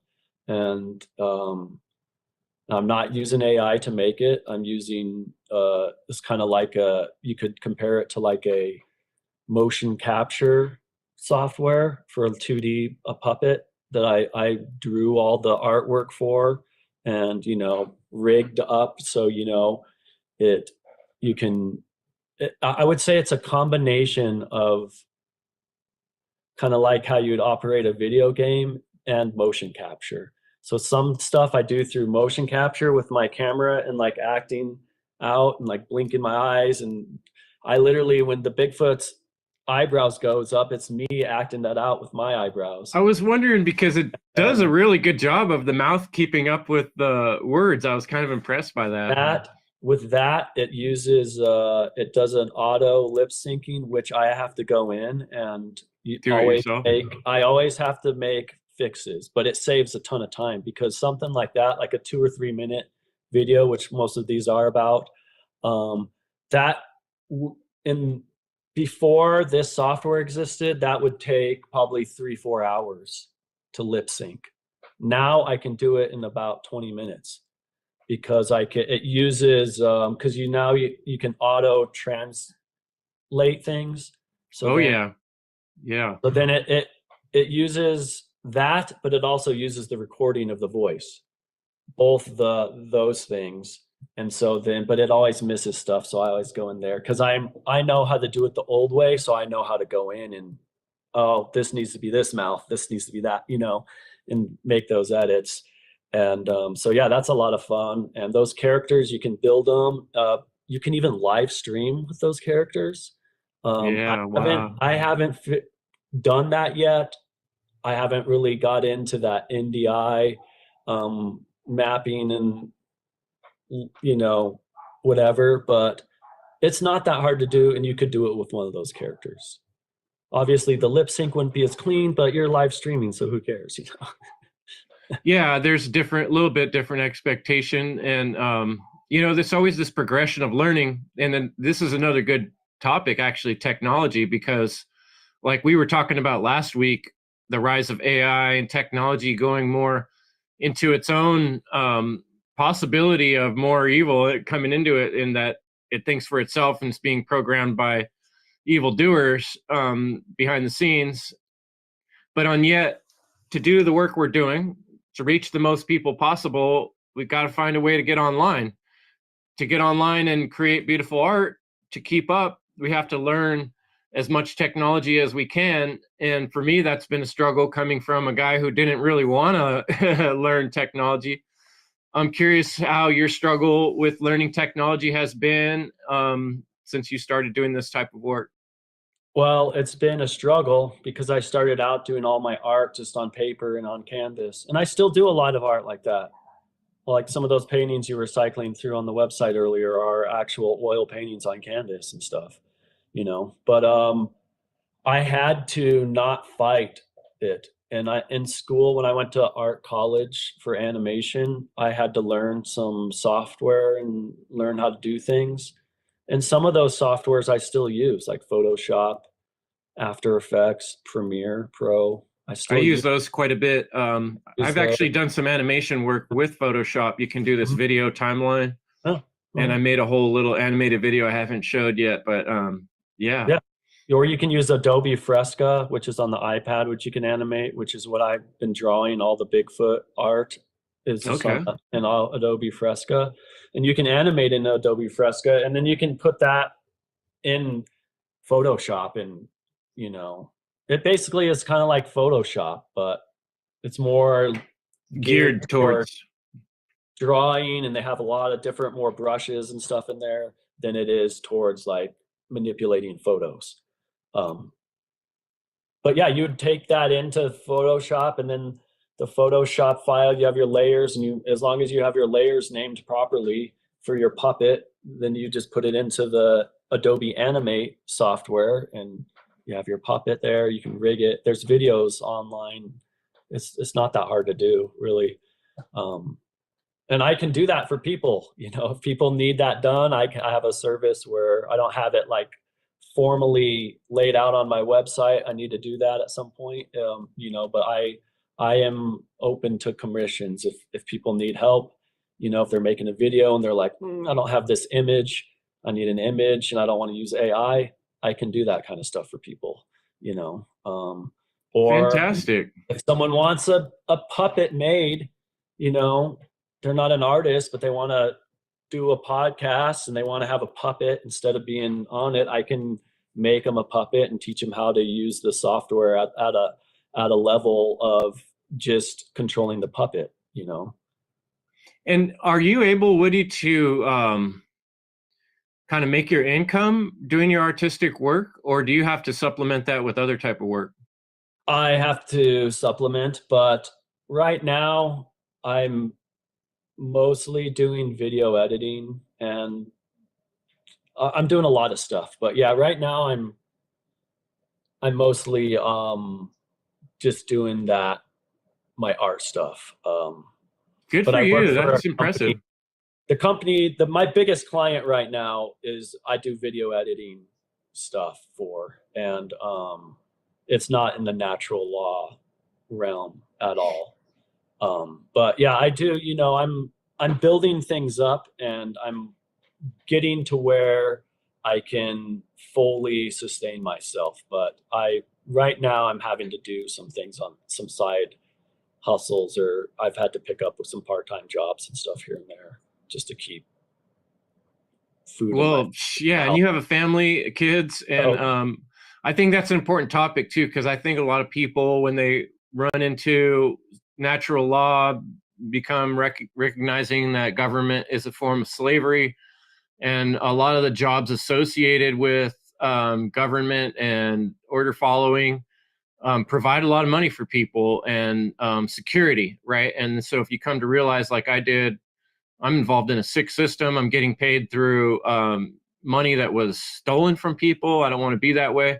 Speaker 5: and I'm not using AI to make it. I'm using it's kind of like you could compare it to like a motion capture software for a 2D a puppet that I drew all the artwork for, and rigged up so it you can I would say it's a combination of kind of like how you'd operate a video game and motion capture. So some stuff I do through motion capture with my camera and like acting out and like blinking my eyes, and I literally, when the Bigfoot's eyebrows goes up, it's me acting that out with my eyebrows.
Speaker 1: I was wondering because it does a really good job of the mouth keeping up with the words. I was kind of impressed by that.
Speaker 5: With that, it uses it does an auto lip syncing, which I have to go in and I always have to make fixes, but it saves a ton of time, because something like that, like a 2 or 3 minute video, which most of these are about, before this software existed, that would take probably 3-4 hours to lip sync. Now I can do it in about 20 minutes because it uses because you can auto translate things. So
Speaker 1: yeah.
Speaker 5: So then it uses that, but it also uses the recording of the voice, both those things. And so then, but it always misses stuff, so I always go in there because I know how to do it the old way, so I know how to go in and, oh, this needs to be this mouth, this needs to be that, and make those edits. And so yeah, that's a lot of fun. And those characters, you can build them. You can even live stream with those characters. I haven't done that yet. I haven't really got into that NDI mapping and whatever, but it's not that hard to do, and you could do it with one of those characters. Obviously the lip sync wouldn't be as clean, but you're live streaming, so who cares?
Speaker 1: Yeah, there's little bit different expectation, and there's always this progression of learning. And then this is another good topic, actually, technology, because like we were talking about last week, the rise of AI and technology going more into its own possibility of more evil coming into it, in that it thinks for itself and it's being programmed by evildoers behind the scenes. But yet, to do the work we're doing, to reach the most people possible, we've got to find a way to get online. To get online and create beautiful art, to keep up, we have to learn as much technology as we can. And for me, that's been a struggle, coming from a guy who didn't really want to learn technology. I'm curious how your struggle with learning technology has been since you started doing this type of work.
Speaker 5: Well, it's been a struggle because I started out doing all my art just on paper and on canvas. And I still do a lot of art like that. Like some of those paintings you were cycling through on the website earlier are actual oil paintings on canvas and stuff, But I had to not fight it. And in school, when I went to art college for animation, I had to learn some software and learn how to do things. And some of those softwares I still use, like Photoshop, After Effects, Premiere Pro.
Speaker 1: I use those quite a bit. I've actually done some animation work with Photoshop. You can do this video timeline. And I made a whole little animated video I haven't showed yet, but yeah.
Speaker 5: Or you can use Adobe Fresca, which is on the iPad, which you can animate, which is what I've been drawing. All the Bigfoot art is in all Adobe Fresca. And you can animate in Adobe Fresca, and then you can put that in Photoshop. And, it basically is kind of like Photoshop, but it's more
Speaker 1: geared towards
Speaker 5: drawing, and they have a lot of different more brushes and stuff in there than it is towards like manipulating photos. But yeah, you would take that into Photoshop, and then the Photoshop file, you have your layers, and as long as you have your layers named properly for your puppet, then you just put it into the Adobe Animate software, and you have your puppet there. You can rig it. There's videos online. It's not that hard to do, really. and I can do that for people. If people need that done, I have a service where I don't have it like formally laid out on my website. I need to do that at some point. But I am open to commissions if people need help. If they're making a video and they're like, I don't have this image, I need an image, and I don't want to use AI. I can do that kind of stuff for people. Or
Speaker 1: Fantastic.
Speaker 5: if someone wants a puppet made, they're not an artist, but they want to do a podcast and they want to have a puppet instead of being on it, I can make them a puppet and teach them how to use the software at a level of just controlling the puppet.
Speaker 1: And are you able, Woody, to kind of make your income doing your artistic work, or do you have to supplement that with other type of work?
Speaker 5: I have to supplement, but right now I'm mostly doing video editing, and I'm doing a lot of stuff. But yeah, right now I'm mostly just doing that, my art stuff.
Speaker 1: Good for you. That's impressive.
Speaker 5: My biggest client right now is I do video editing stuff for, and it's not in the natural law realm at all. But yeah, I do, I'm building things up, and I'm getting to where I can fully sustain myself. But right now I'm having to do some things on some side hustles, or I've had to pick up with some part-time jobs and stuff here and there just to keep food.
Speaker 1: Well, yeah, and you have a family, kids, and I think that's an important topic too, because I think a lot of people, when they run into natural law, become recognizing that government is a form of slavery, and a lot of the jobs associated with government and order following provide a lot of money for people and security, right? And so if you come to realize, like I did, I'm involved in a sick system. I'm getting paid through money that was stolen from people. I don't want to be that way.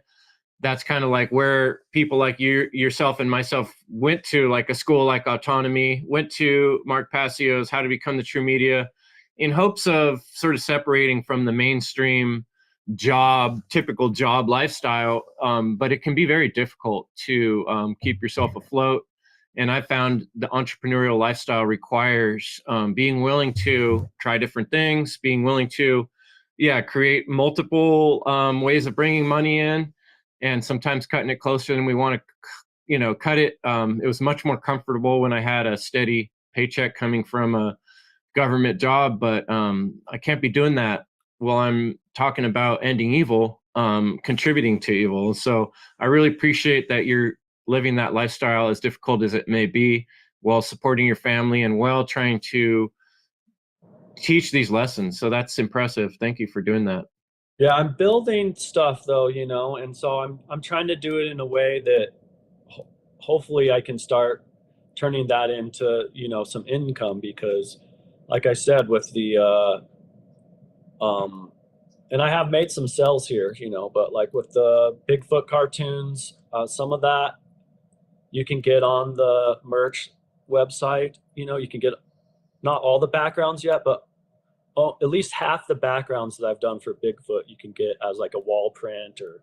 Speaker 1: That's kind of like where people like yourself and myself went to, like a school like Autonomy, went to Mark Passio's How to Become the True Media, in hopes of sort of separating from the mainstream typical job lifestyle. But it can be very difficult to keep yourself afloat. And I found the entrepreneurial lifestyle requires being willing to try different things, being willing to, create multiple ways of bringing money in, and sometimes cutting it closer than we want to, cut it. It was much more comfortable when I had a steady paycheck coming from a government job, but I can't be doing that while I'm talking about ending evil, contributing to evil. So I really appreciate that you're living that lifestyle, as difficult as it may be, while supporting your family and while trying to teach these lessons. So that's impressive. Thank you for doing that.
Speaker 5: Yeah, I'm building stuff though, and so I'm trying to do it in a way that hopefully I can start turning that into, some income, because like I said, with the and I have made some sales here, but like with the Bigfoot cartoons, some of that you can get on the merch website. You can get not all the backgrounds yet, but at least half the backgrounds that I've done for Bigfoot you can get as like a wall print or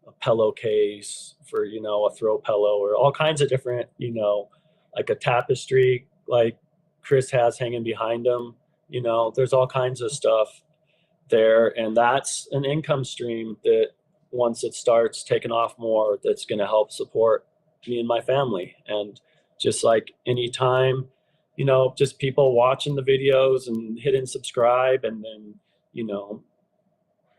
Speaker 5: a pillowcase for, a throw pillow, or all kinds of different, like a tapestry like Chris has hanging behind him. There's all kinds of stuff there, and that's an income stream that once it starts taking off more, that's going to help support me and my family. And just like anytime, just people watching the videos and hitting subscribe, and then,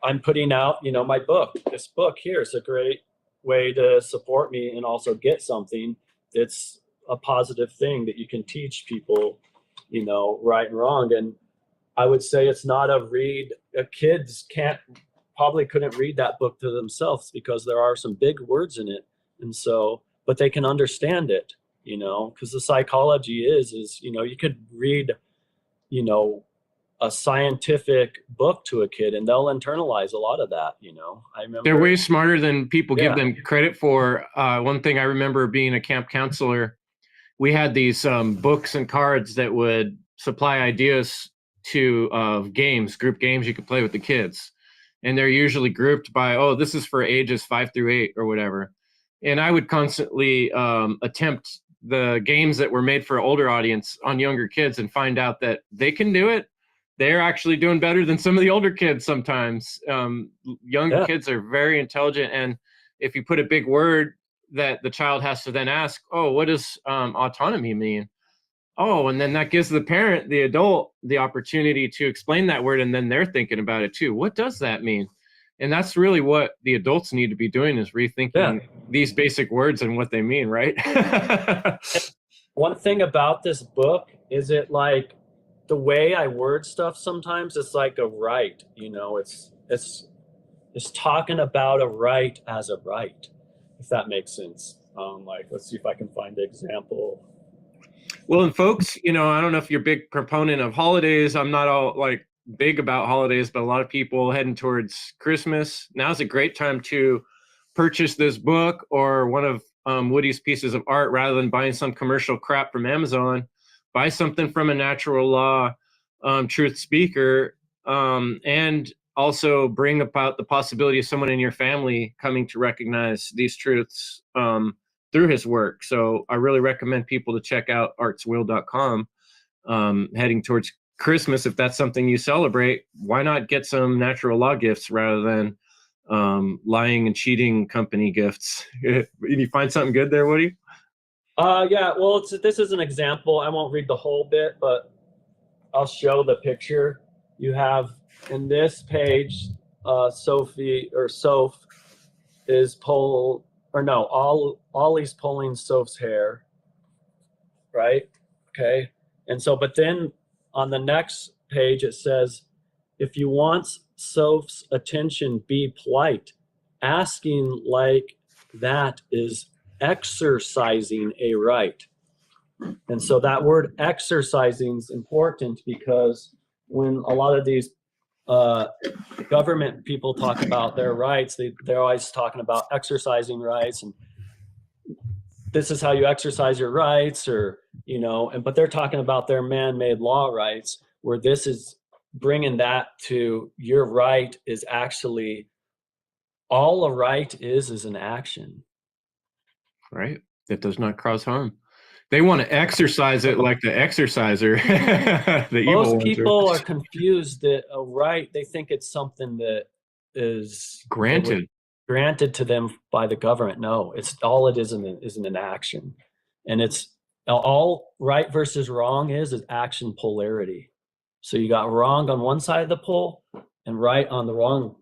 Speaker 5: I'm putting out, my book. This book here is a great way to support me and also get something that's a positive thing that you can teach people, right and wrong. And I would say it's not a read. Kids probably couldn't read that book to themselves, because there are some big words in it. And so, but they can understand it, because the psychology is, you could read, a scientific book to a kid and they'll internalize a lot of that. I remember
Speaker 1: they're way smarter than people give them credit for. One thing I remember being a camp counselor, we had these books and cards that would supply ideas to games, group games you can play with the kids, and they're usually grouped by, oh, this is for ages 5 through 8 or whatever. And I would constantly attempt the games that were made for an older audience on younger kids and find out that they can do it. They're actually doing better than some of the older kids sometimes. Young kids are very intelligent, and if you put a big word that the child has to then ask, oh, what does autonomy mean? Oh, and then that gives the parent, the adult, the opportunity to explain that word, and then they're thinking about it too. What does that mean? And that's really what the adults need to be doing, is rethinking these basic words and what they mean, right?
Speaker 5: One thing about this book is it, like, the way I word stuff sometimes, it's like a right, you know, it's talking about a right as a right, if that makes sense. Like, let's see if I can find the example.
Speaker 1: Well, and folks, you know, I don't know if you're a big proponent of holidays. I'm not all like big about holidays, but a lot of people heading towards Christmas. Now's a great time to purchase this book or one of Woody's pieces of art, rather than buying some commercial crap from Amazon. Buy something from a natural law truth speaker, and also bring about the possibility of someone in your family coming to recognize these truths through his work. So I really recommend people to check out artswill.com heading towards Christmas. If that's something you celebrate, why not get some natural law gifts rather than lying and cheating company gifts? Did you find something good there, Woody?
Speaker 5: Yeah, well, this is an example. I won't read the whole bit, but I'll show the picture. You have in this page, Sophie or Soph is Ollie's pulling Soph's hair, right? Okay. And so, but then on the next page, it says, if you want Soph's attention, be polite. Asking like that is exercising a right. And so that word exercising is important, because when a lot of these government people talk about their rights, they're always talking about exercising rights, and this is how you exercise your rights, or, you know, but they're talking about their man-made law rights, where this is bringing that to your right is actually all a right is an action.
Speaker 1: Right. That does not cause harm. They want to exercise it like the exerciser.
Speaker 5: Most people are confused that a right, they think it's something that is
Speaker 1: granted
Speaker 5: to them by the government. No, it's all it is an action. And it's all right versus wrong is action polarity. So you got wrong on one side of the pole and right on the wrong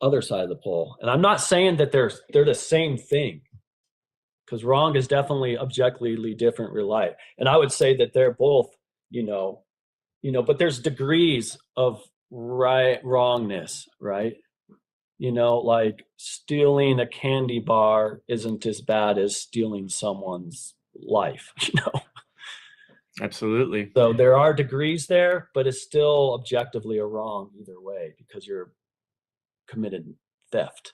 Speaker 5: other side of the pole. And I'm not saying that they're the same thing, because wrong is definitely objectively different real life. And I would say that they're both, you know, but there's degrees of wrongness, right? You know, like stealing a candy bar isn't as bad as stealing someone's life, you know?
Speaker 1: Absolutely.
Speaker 5: So there are degrees there, but it's still objectively a wrong either way, because you're committed theft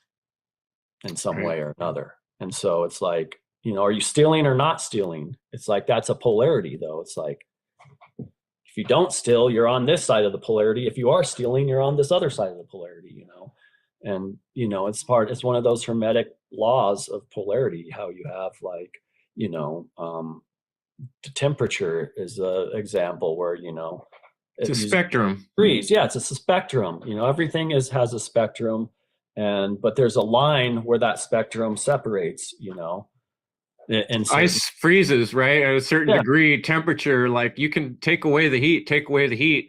Speaker 5: in some way or another. And so it's like, you know, are you stealing or not stealing? It's like, that's a polarity though. It's like, if you don't steal, you're on this side of the polarity. If you are stealing, you're on this other side of the polarity, you know? And, you know, it's one of those hermetic laws of polarity, how you have, like, you know, the temperature is an example where, you know,
Speaker 1: it's a spectrum.
Speaker 5: Degrees. Yeah, it's a spectrum. You know, everything has a spectrum, but there's a line where that spectrum separates, you know. And so,
Speaker 1: ice freezes, right? At a certain degree, temperature, like you can take away the heat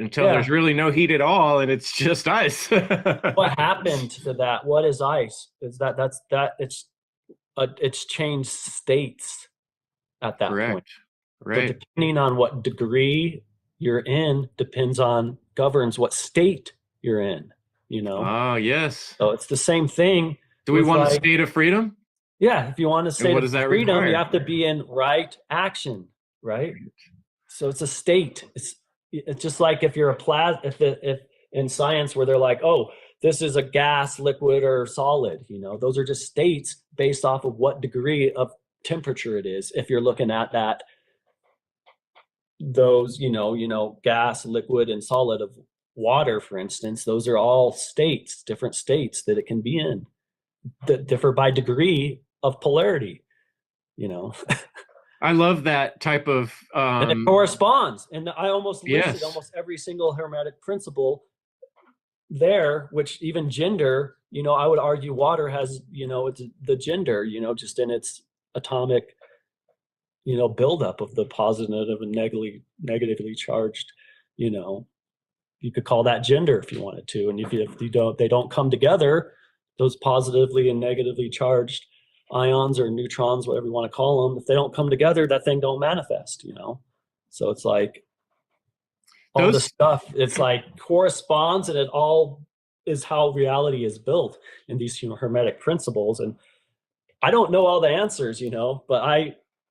Speaker 1: until there's really no heat at all, and it's just ice.
Speaker 5: What happened to that? What is ice? Is it's changed states at that point.
Speaker 1: Right.
Speaker 5: But depending on what degree you're in, governs what state you're in, you know?
Speaker 1: Oh, yes.
Speaker 5: So it's the same thing.
Speaker 1: Do we want a state of freedom?
Speaker 5: Yeah, if you want to state of freedom,
Speaker 1: require?
Speaker 5: You have to be in right action, right? So it's a state. It's just like if you're if in science where they're like, oh, this is a gas, liquid, or solid, you know, those are just states based off of what degree of temperature it is. If you're looking at that those, gas, liquid, and solid of water, for instance, those are all states, different states that it can be in that differ by degree of polarity, you know.
Speaker 1: I love that type of
Speaker 5: And it corresponds. And I almost listed
Speaker 1: yes.
Speaker 5: almost every single Hermetic principle there, which even gender, I would argue water has, it's the gender, just in its atomic, buildup of the positive and negatively charged, you could call that gender if you wanted to. And if they don't come together, those positively and negatively charged ions or neutrons, whatever you want to call them, if they don't come together, that thing don't manifest, So it's like all the stuff, it's like corresponds, and it all is how reality is built in these Hermetic principles. And I don't know all the answers, but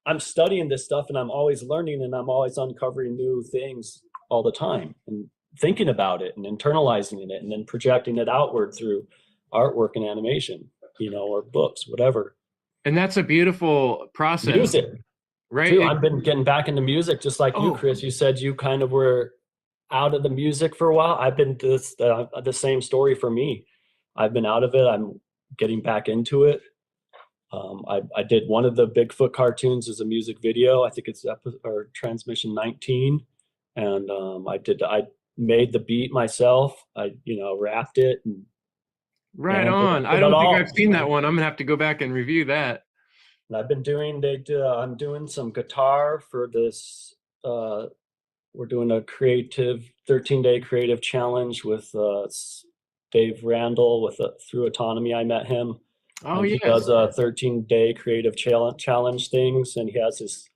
Speaker 5: I'm studying this stuff, and I'm always learning, and I'm always uncovering new things all the time, and thinking about it and internalizing it, and then projecting it outward through artwork and animation, or books, whatever.
Speaker 1: And that's a beautiful process.
Speaker 5: Music,
Speaker 1: right?
Speaker 5: Too. I've been getting back into music, just like you, Chris. You said you kind of were out of the music for a while. I've been the same story for me. I've been out of it. I'm getting back into it. I did one of the Bigfoot cartoons as a music video. I think it's transmission 19, and I made the beat myself. I rapped it. And,
Speaker 1: right on. I don't think I've seen that one. I'm gonna have to go back and review that.
Speaker 5: And I've been doing. I'm doing some guitar for this. We're doing a 13-day creative challenge with Dave Randall through Autonomy. I met him.
Speaker 1: Oh,
Speaker 5: yeah. He does a 13-day creative challenge things, and he has his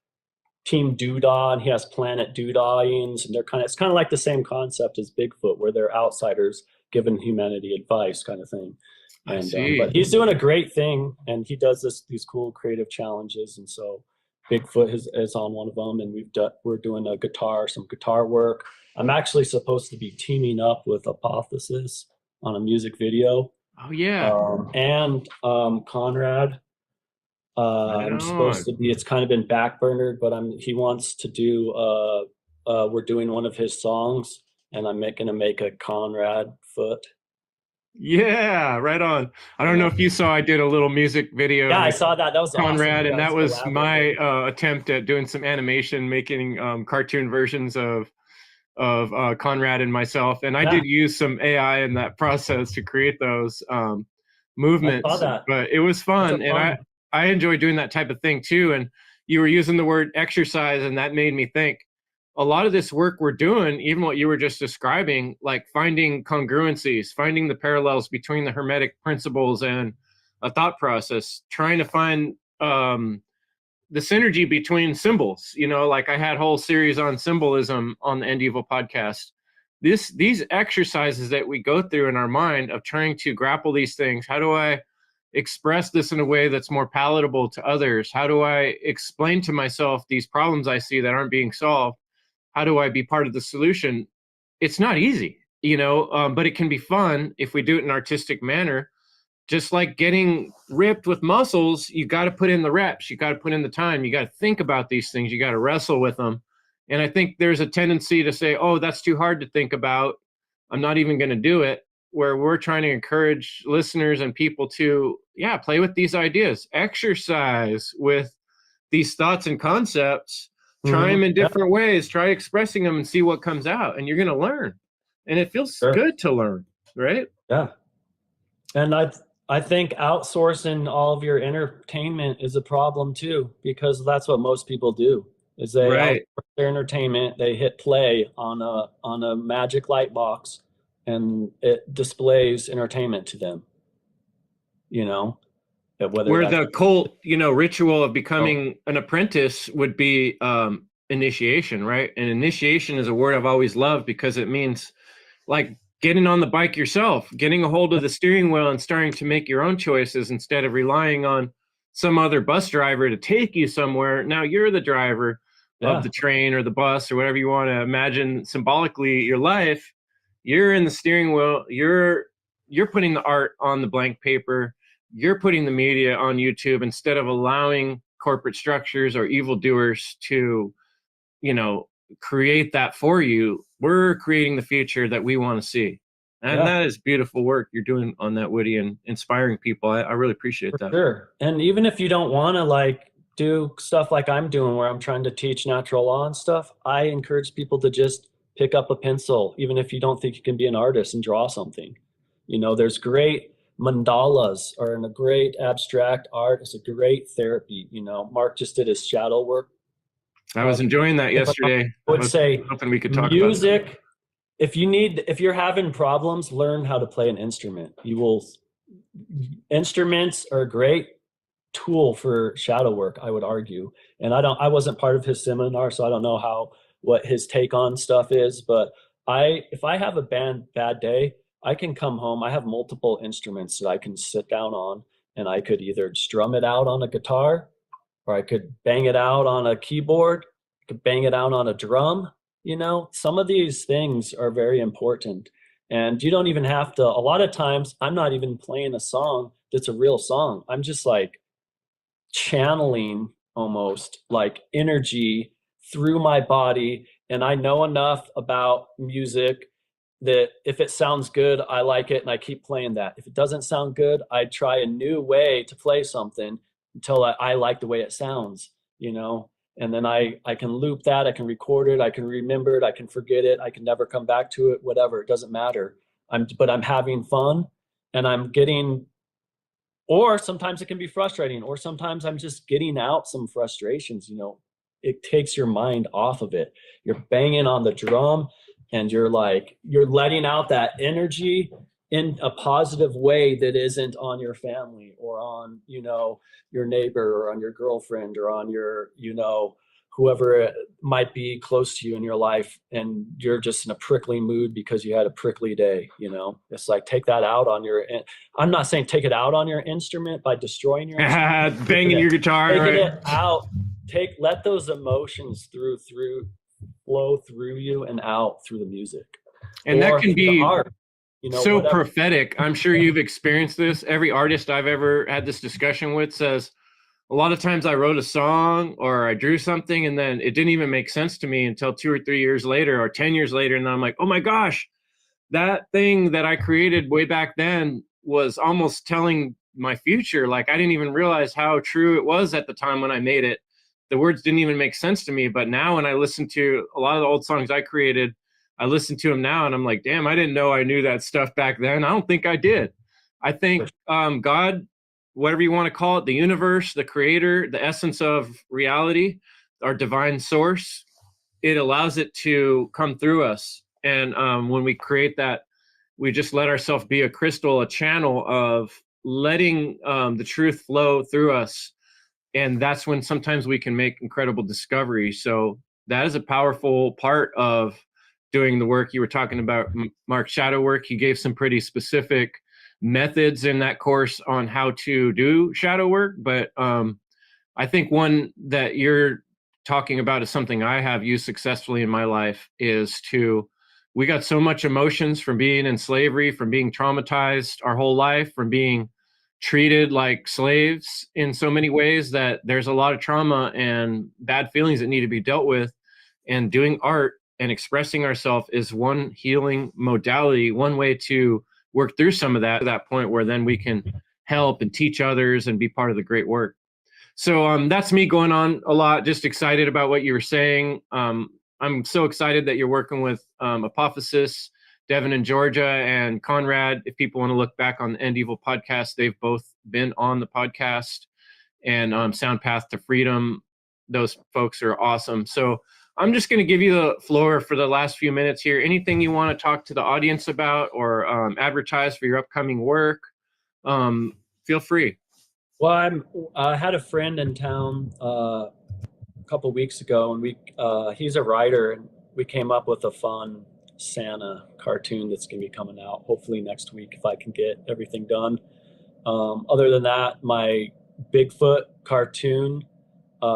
Speaker 5: Team Doodah, and he has Planet Doodahings, and it's kind of like the same concept as Bigfoot, where they're outsiders giving humanity advice, kind of thing. And but he's doing a great thing, and he does these cool creative challenges, and so Bigfoot is on one of them, and we're doing some guitar work. I'm actually supposed to be teaming up with Hypothesis on a music video.
Speaker 1: Oh yeah.
Speaker 5: And Conrad. I'm supposed to be. It's kind of been backburnered, but he wants to do. We're doing one of his songs, and I'm gonna make a Conrad foot.
Speaker 1: Yeah, right on. I don't know if you saw, I did a little music video.
Speaker 5: Yeah, I saw that. That was
Speaker 1: Conrad,
Speaker 5: awesome.
Speaker 1: And that was my attempt at doing some animation, making cartoon versions of Conrad and myself. And I did use some AI in that process to create those movements.
Speaker 5: I saw that.
Speaker 1: But it was fun, and I enjoy doing that type of thing too. And you were using the word exercise, and that made me think. A lot of this work we're doing, even what you were just describing, like finding congruencies, finding the parallels between the Hermetic principles and a thought process, trying to find the synergy between symbols. Like I had a whole series on symbolism on the End Evil podcast. These exercises that we go through in our mind of trying to grapple these things. How do I express this in a way that's more palatable to others? How do I explain to myself these problems I see that aren't being solved? How do I be part of the solution? It's not easy, but it can be fun if we do it in an artistic manner. Just like getting ripped with muscles, you got to put in the reps, you got to put in the time, you got to think about these things, you got to wrestle with them. And I think there's a tendency to say, oh, that's too hard to think about, I'm not even going to do it, where we're trying to encourage listeners and people to, play with these ideas, exercise with these thoughts and concepts. Try them in different ways. Try expressing them and see what comes out. And you're going to learn. And it feels good to learn, right?
Speaker 5: Yeah. And I think outsourcing all of your entertainment is a problem too, because that's what most people do. Is they outsource their entertainment, they hit play on a magic light box, and it displays entertainment to them.
Speaker 1: Where the cult, ritual of becoming an apprentice would be initiation, right? And initiation is a word I've always loved because it means like getting on the bike yourself, getting a hold of the steering wheel and starting to make your own choices instead of relying on some other bus driver to take you somewhere. Now you're the driver of the train or the bus or whatever you want to imagine symbolically your life. You're in the steering wheel. You're putting the art on the blank paper. You're putting the media on YouTube instead of allowing corporate structures or evildoers to, create that for you. We're creating the future that we want to see. And that is beautiful work you're doing on that, Woody, and inspiring people. I really appreciate that.
Speaker 5: Sure. And even if you don't want to like do stuff like I'm doing, where I'm trying to teach natural law and stuff, I encourage people to just pick up a pencil, even if you don't think you can be an artist, and draw something. You know, there's great mandalas or in a great abstract art. It's a great therapy. You know, Mark just did his shadow work.
Speaker 1: I was enjoying that yesterday.
Speaker 5: I would say
Speaker 1: something we could talk
Speaker 5: music.
Speaker 1: about.
Speaker 5: If you're having problems, learn how to play an instrument. Instruments are a great tool for shadow work, I would argue. And I wasn't part of his seminar, so I don't know what his take on stuff is, but if I have a bad day, I can come home. I have multiple instruments that I can sit down on, and I could either strum it out on a guitar, or I could bang it out on a keyboard, I could bang it out on a drum. You know, some of these things are very important. And you don't even have to, a lot of times, I'm not even playing a song that's a real song. I'm just like channeling almost like energy through my body. And I know enough about music that if it sounds good, I like it and I keep playing that. If it doesn't sound good, I try a new way to play something until I like the way it sounds, you know? And then I can loop that, I can record it, I can remember it, I can forget it, I can never come back to it, whatever, it doesn't matter. But I'm having fun, and I'm getting, or sometimes it can be frustrating, or sometimes I'm just getting out some frustrations, you know. It takes your mind off of it. You're banging on the drum, and you're letting out that energy in a positive way that isn't on your family or on, you know, your neighbor or on your girlfriend or on your, you know, whoever might be close to you in your life, and you're just in a prickly mood because you had a prickly day. You know, it's like, take that out on your, I'm not saying take it out on your instrument by destroying your instrument,
Speaker 1: banging your guitar,
Speaker 5: taking
Speaker 1: right?
Speaker 5: it out, let those emotions flow through you and out through the music.
Speaker 1: And that can be
Speaker 5: art. You know,
Speaker 1: so prophetic. I'm sure you've experienced this. Every artist I've ever had this discussion with says, a lot of times I wrote a song or I drew something, and then it didn't even make sense to me until 2 or 3 years later or 10 years later. And I'm like, oh my gosh, that thing that I created way back then was almost telling my future. Like, I didn't even realize how true it was at the time when I made it. The words didn't even make sense to me. But now when I listen to a lot of the old songs I created, I listen to them now and I'm like, damn, I didn't know I knew that stuff back then. I don't think I did. I think God, whatever you want to call it, the universe, the creator, the essence of reality, our divine source, it allows it to come through us. And when we create that, we just let ourselves be a crystal, a channel of letting the truth flow through us. And that's when sometimes we can make incredible discoveries. So that is a powerful part of doing the work you were talking about, Mark, shadow work. He gave some pretty specific methods in that course on how to do shadow work. But I think one that you're talking about is something I have used successfully in my life we got so much emotions from being in slavery, from being traumatized our whole life, from being treated like slaves in so many ways, that there's a lot of trauma and bad feelings that need to be dealt with. And doing art and expressing ourselves is one healing modality, one way to work through some of that, to that point where then we can help and teach others and be part of the great work. So that's me going on a lot, just excited about what you were saying. I'm so excited that you're working with Apophysis, Devin in Georgia, and Conrad. If people want to look back on the End Evil podcast, they've both been on the podcast, and Sound Path to Freedom. Those folks are awesome. So I'm just going to give you the floor for the last few minutes here. Anything you want to talk to the audience about or advertise for your upcoming work, feel free.
Speaker 5: Well, I had a friend in town a couple weeks ago, and he's a writer, and we came up with a fun Santa cartoon that's going to be coming out hopefully next week if I can get everything done. Other than that, my Bigfoot cartoon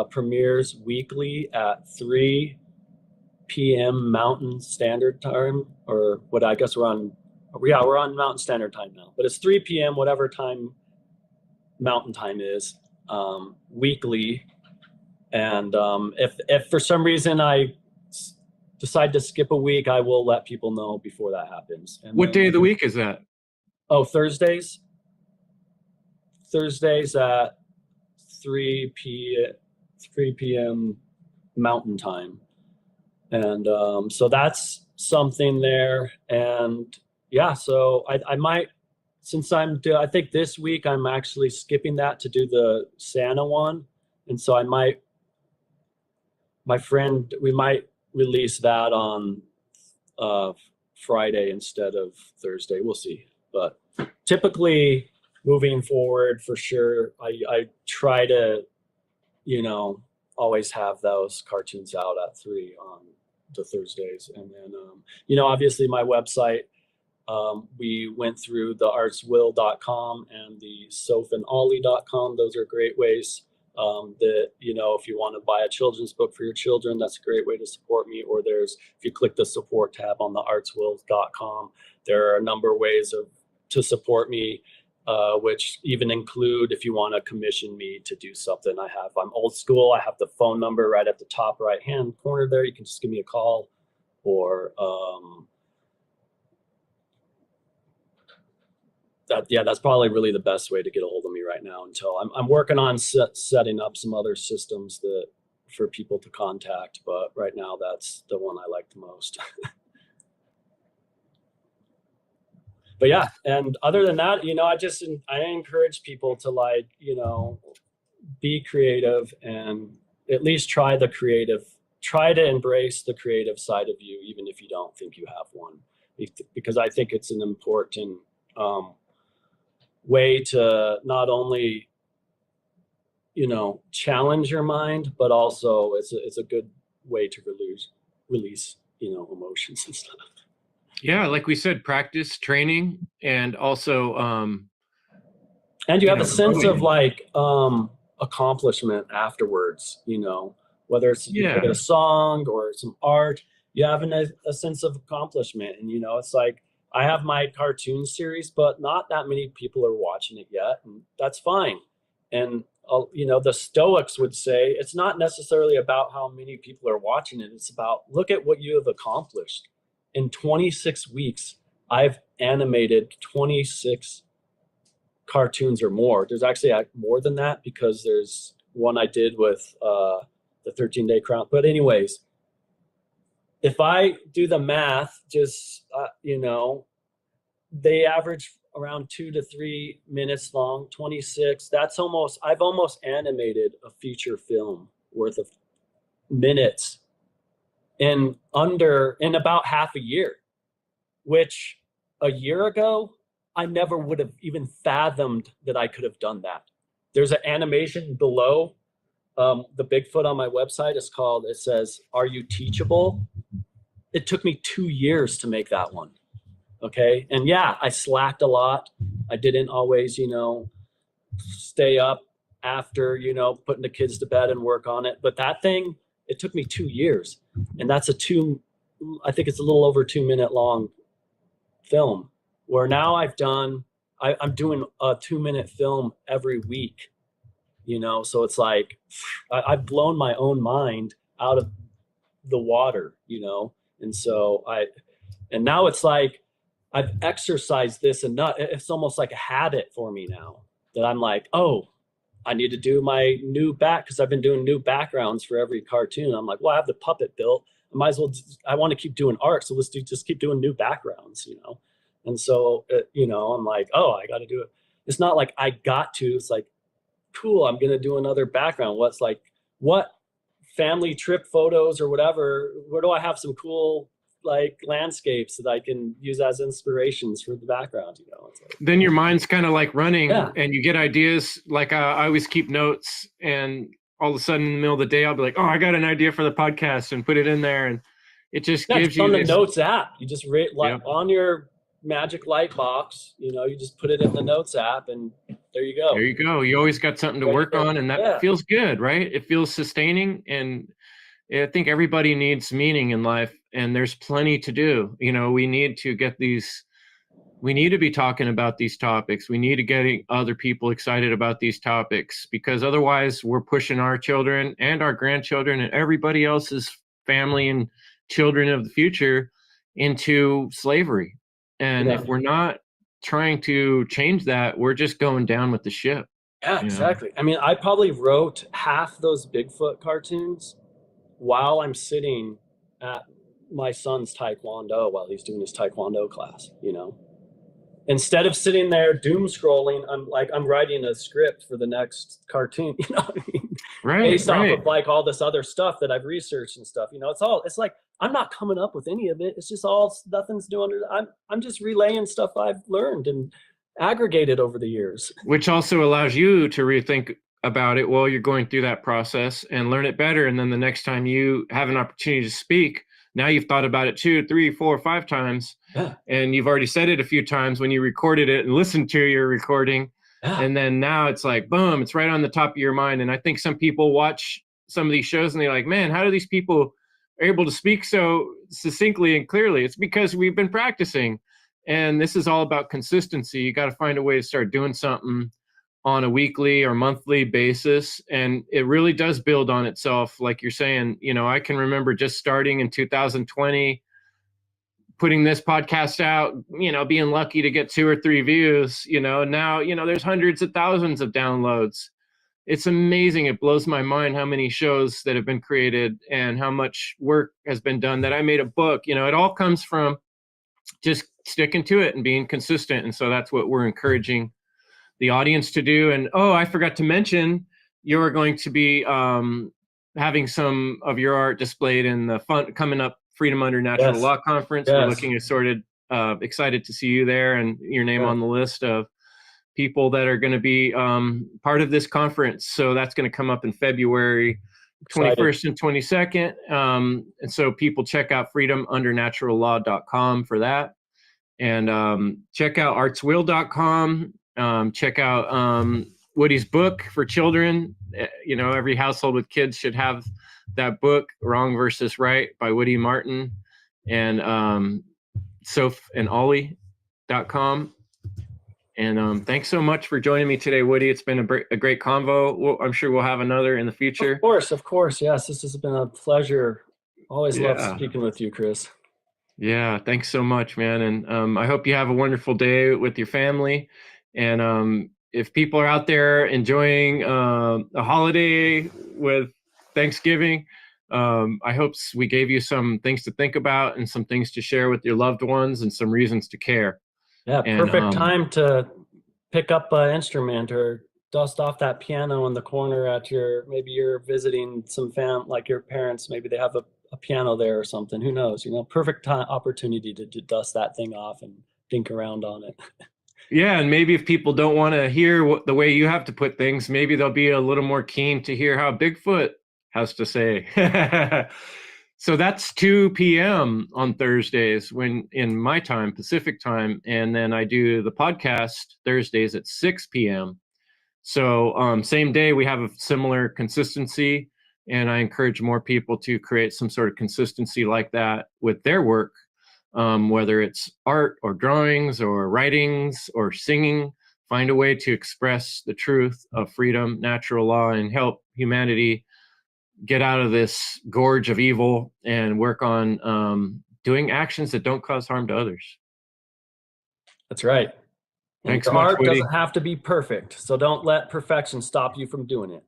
Speaker 5: premieres weekly at 3 p.m. Mountain Standard Time, or what I guess we're on Mountain Standard Time now, but it's 3 p.m. whatever time Mountain Time is, weekly. And if for some reason I decide to skip a week, I will let people know before that happens. And
Speaker 1: What
Speaker 5: then,
Speaker 1: day of the week is that?
Speaker 5: Oh, Thursdays. Thursdays at 3 p.m. Mountain Time. And so that's something there. And yeah, so I might, since I think this week I'm actually skipping that to do the Santa one. And so we might release that on Friday instead of Thursday. We'll see. But typically moving forward, for sure, I try to, always have those cartoons out at 3 on the Thursdays. And then, obviously my website, we went through the artswill.com and the sophanolly.com. Those are great ways that, if you want to buy a children's book for your children, that's a great way to support me. Or if you click the support tab on the artswill.com, there are a number of ways to support me, which even include if you want to commission me to do something. I'm old school. I have the phone number right at the top right-hand corner there. You can just give me a call, or that's probably really the best way to get a hold of me right now, until I'm working on setting up some other systems for people to contact. But right now, that's the one I like the most. But yeah, and other than that, I encourage people to be creative and at least try to embrace the creative side of you, even if you don't think you have one, because I think it's an important way to not only, challenge your mind, but also it's a good way to release, emotions and stuff.
Speaker 1: Yeah, like we said, practice, training, and also
Speaker 5: and you have a sense of accomplishment afterwards, whether it's you get a song or some art, you have a sense of accomplishment. And it's like, I have my cartoon series, but not that many people are watching it yet, and that's fine. And the Stoics would say it's not necessarily about how many people are watching it, it's about, look at what you have accomplished. In 26 weeks, I've animated 26 cartoons or more. There's actually more than that, because there's one I did with the 13-Day Crown. But anyways, if I do the math, just, they average around 2 to 3 minutes long, 26. I've almost animated a feature film worth of minutes in about half a year, which a year ago, I never would have even fathomed that I could have done that. There's an animation below the Bigfoot on my website. It says, "Are you teachable?" It took me 2 years to make that one. Okay. And yeah, I slacked a lot. I didn't always, stay up after, putting the kids to bed and work on it. But that thing, it took me 2 years. And that's I think it's a little over 2 minute long film, where now I'm doing a 2 minute film every week, so it's like, I've blown my own mind out of the water, and so and now it's like, I've exercised this enough. It's almost like a habit for me now, that I'm like, oh, I need to do my new because I've been doing new backgrounds for every cartoon. I'm like, well, I have the puppet built. I might as well, I want to keep doing art. So let's just keep doing new backgrounds, And so, I'm like, oh, I got to do it. It's not like I got to, it's like, cool, I'm going to do another background. What family trip photos or whatever, where do I have some cool landscapes that I can use as inspirations for the background,
Speaker 1: Then your mind's kind of like running, and you get ideas. Like I always keep notes, and all of a sudden in the middle of the day, I'll be like, oh, I got an idea for the podcast, and put it in there. And it just gives you
Speaker 5: on the notes app. You just on your magic light box, you just put it in the notes app, and there you go.
Speaker 1: There you go. You always got something to work on, and that feels good, right? It feels sustaining. And I think everybody needs meaning in life, and there's plenty to do. We need to we need to be talking about these topics. We need to get other people excited about these topics, because otherwise we're pushing our children and our grandchildren and everybody else's family and children of the future into slavery. And if we're not trying to change that, we're just going down with the ship.
Speaker 5: Yeah, exactly. I mean, I probably wrote half those Bigfoot cartoons while I'm sitting at my son's taekwondo while he's doing his taekwondo class, you know. Instead of sitting there doom scrolling, I'm writing a script for the next cartoon, you know what I mean? Based off of like all this other stuff that I've researched and stuff, you know. It's like I'm not coming up with any of it. It's just all nothing's new under. I'm just relaying stuff I've learned and aggregated over the years.
Speaker 1: Which also allows you to rethink about it while you're going through that process and learn it better. And then the next time you have an opportunity to speak, now you've thought about it 2, 3, 4, 5 times. And you've already said it a few times when you recorded it and listened to your recording. And then now it's like, boom, it's right on the top of your mind. And I think some people watch some of these shows and they're like, man, how do these people are able to speak so succinctly and clearly? It's because we've been practicing. And this is all about consistency. You got to find a way to start doing something on a weekly or monthly basis. And it really does build on itself. Like you're saying, you know, I can remember just starting in 2020, putting this podcast out, you know, being lucky to get 2 or 3 views, you know, now, you know, there's hundreds of thousands of downloads. It's amazing. It blows my mind how many shows that have been created and how much work has been done, that I made a book. You know, it all comes from just sticking to it and being consistent. And so that's what we're encouraging the audience to do. And, oh, I forgot to mention, you're going to be having some of your art displayed in the coming up Freedom Under Natural Law Conference. We're looking assorted, excited to see you there and your name on the list of people that are going to be part of this conference. So that's going to come up in February 21st and 22nd. And so people check out freedomundernaturallaw.com for that. And check out artswill.com. Check out Woody's book for children. You know, every household with kids should have that book, Wrong versus Right, by Woodrow Martin. And soaphandollie.com. And thanks so much for joining me today, Woody. It's been a great convo. I'm sure we'll have another in the future.
Speaker 5: Of course. Yes, this has been a pleasure. Always love speaking with you, Chris.
Speaker 1: Yeah, thanks so much, man. And I hope you have a wonderful day with your family. And if people are out there enjoying a holiday with Thanksgiving, I hope we gave you some things to think about and some things to share with your loved ones and some reasons to care.
Speaker 5: Yeah, perfect time to pick up an instrument or dust off that piano in the corner at maybe you're visiting some like your parents, maybe they have a piano there or something. Who knows? You know, perfect opportunity to dust that thing off and think around on it.
Speaker 1: Yeah, and maybe if people don't want to hear the way you have to put things, maybe they'll be a little more keen to hear how Bigfoot has to say. So that's 2 p.m. on Thursdays in my time, Pacific time. And then I do the podcast Thursdays at 6 p.m. So same day, we have a similar consistency. And I encourage more people to create some sort of consistency like that with their work, whether it's art or drawings or writings or singing. Find a way to express the truth of freedom, natural law, and help humanity get out of this gorge of evil and work on doing actions that don't cause harm to others.
Speaker 5: That's right.
Speaker 1: Thanks
Speaker 5: so
Speaker 1: much,
Speaker 5: art
Speaker 1: Woody.
Speaker 5: doesn't have to be perfect, so don't let perfection stop you from doing it.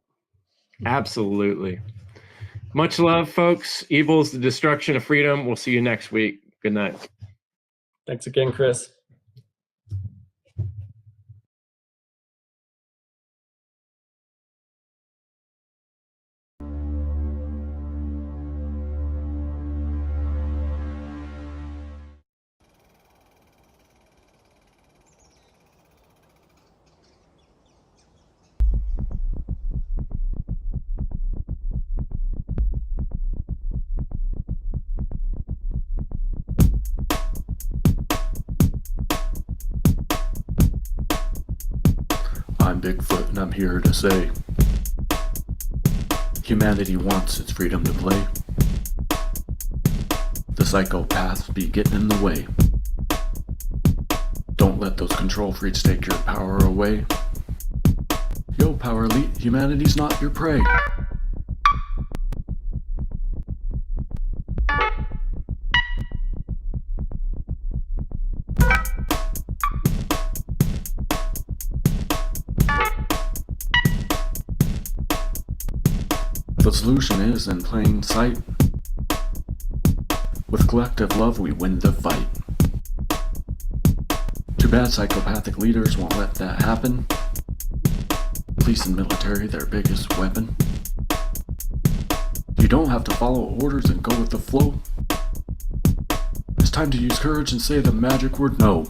Speaker 1: Absolutely. Much love, folks. Evil is the destruction of freedom. We'll see you next week. Good night.
Speaker 5: Thanks again, Chris.
Speaker 6: I'm Bigfoot and I'm here to say humanity wants its freedom to play. The psychopaths be getting in the way. Don't let those control freaks take your power away. Yo, power elite, humanity's not your prey. The solution is in plain sight. With collective love, we win the fight. Too bad psychopathic leaders won't let that happen. Police and military, their biggest weapon. You don't have to follow orders and go with the flow. It's time to use courage and say the magic word no.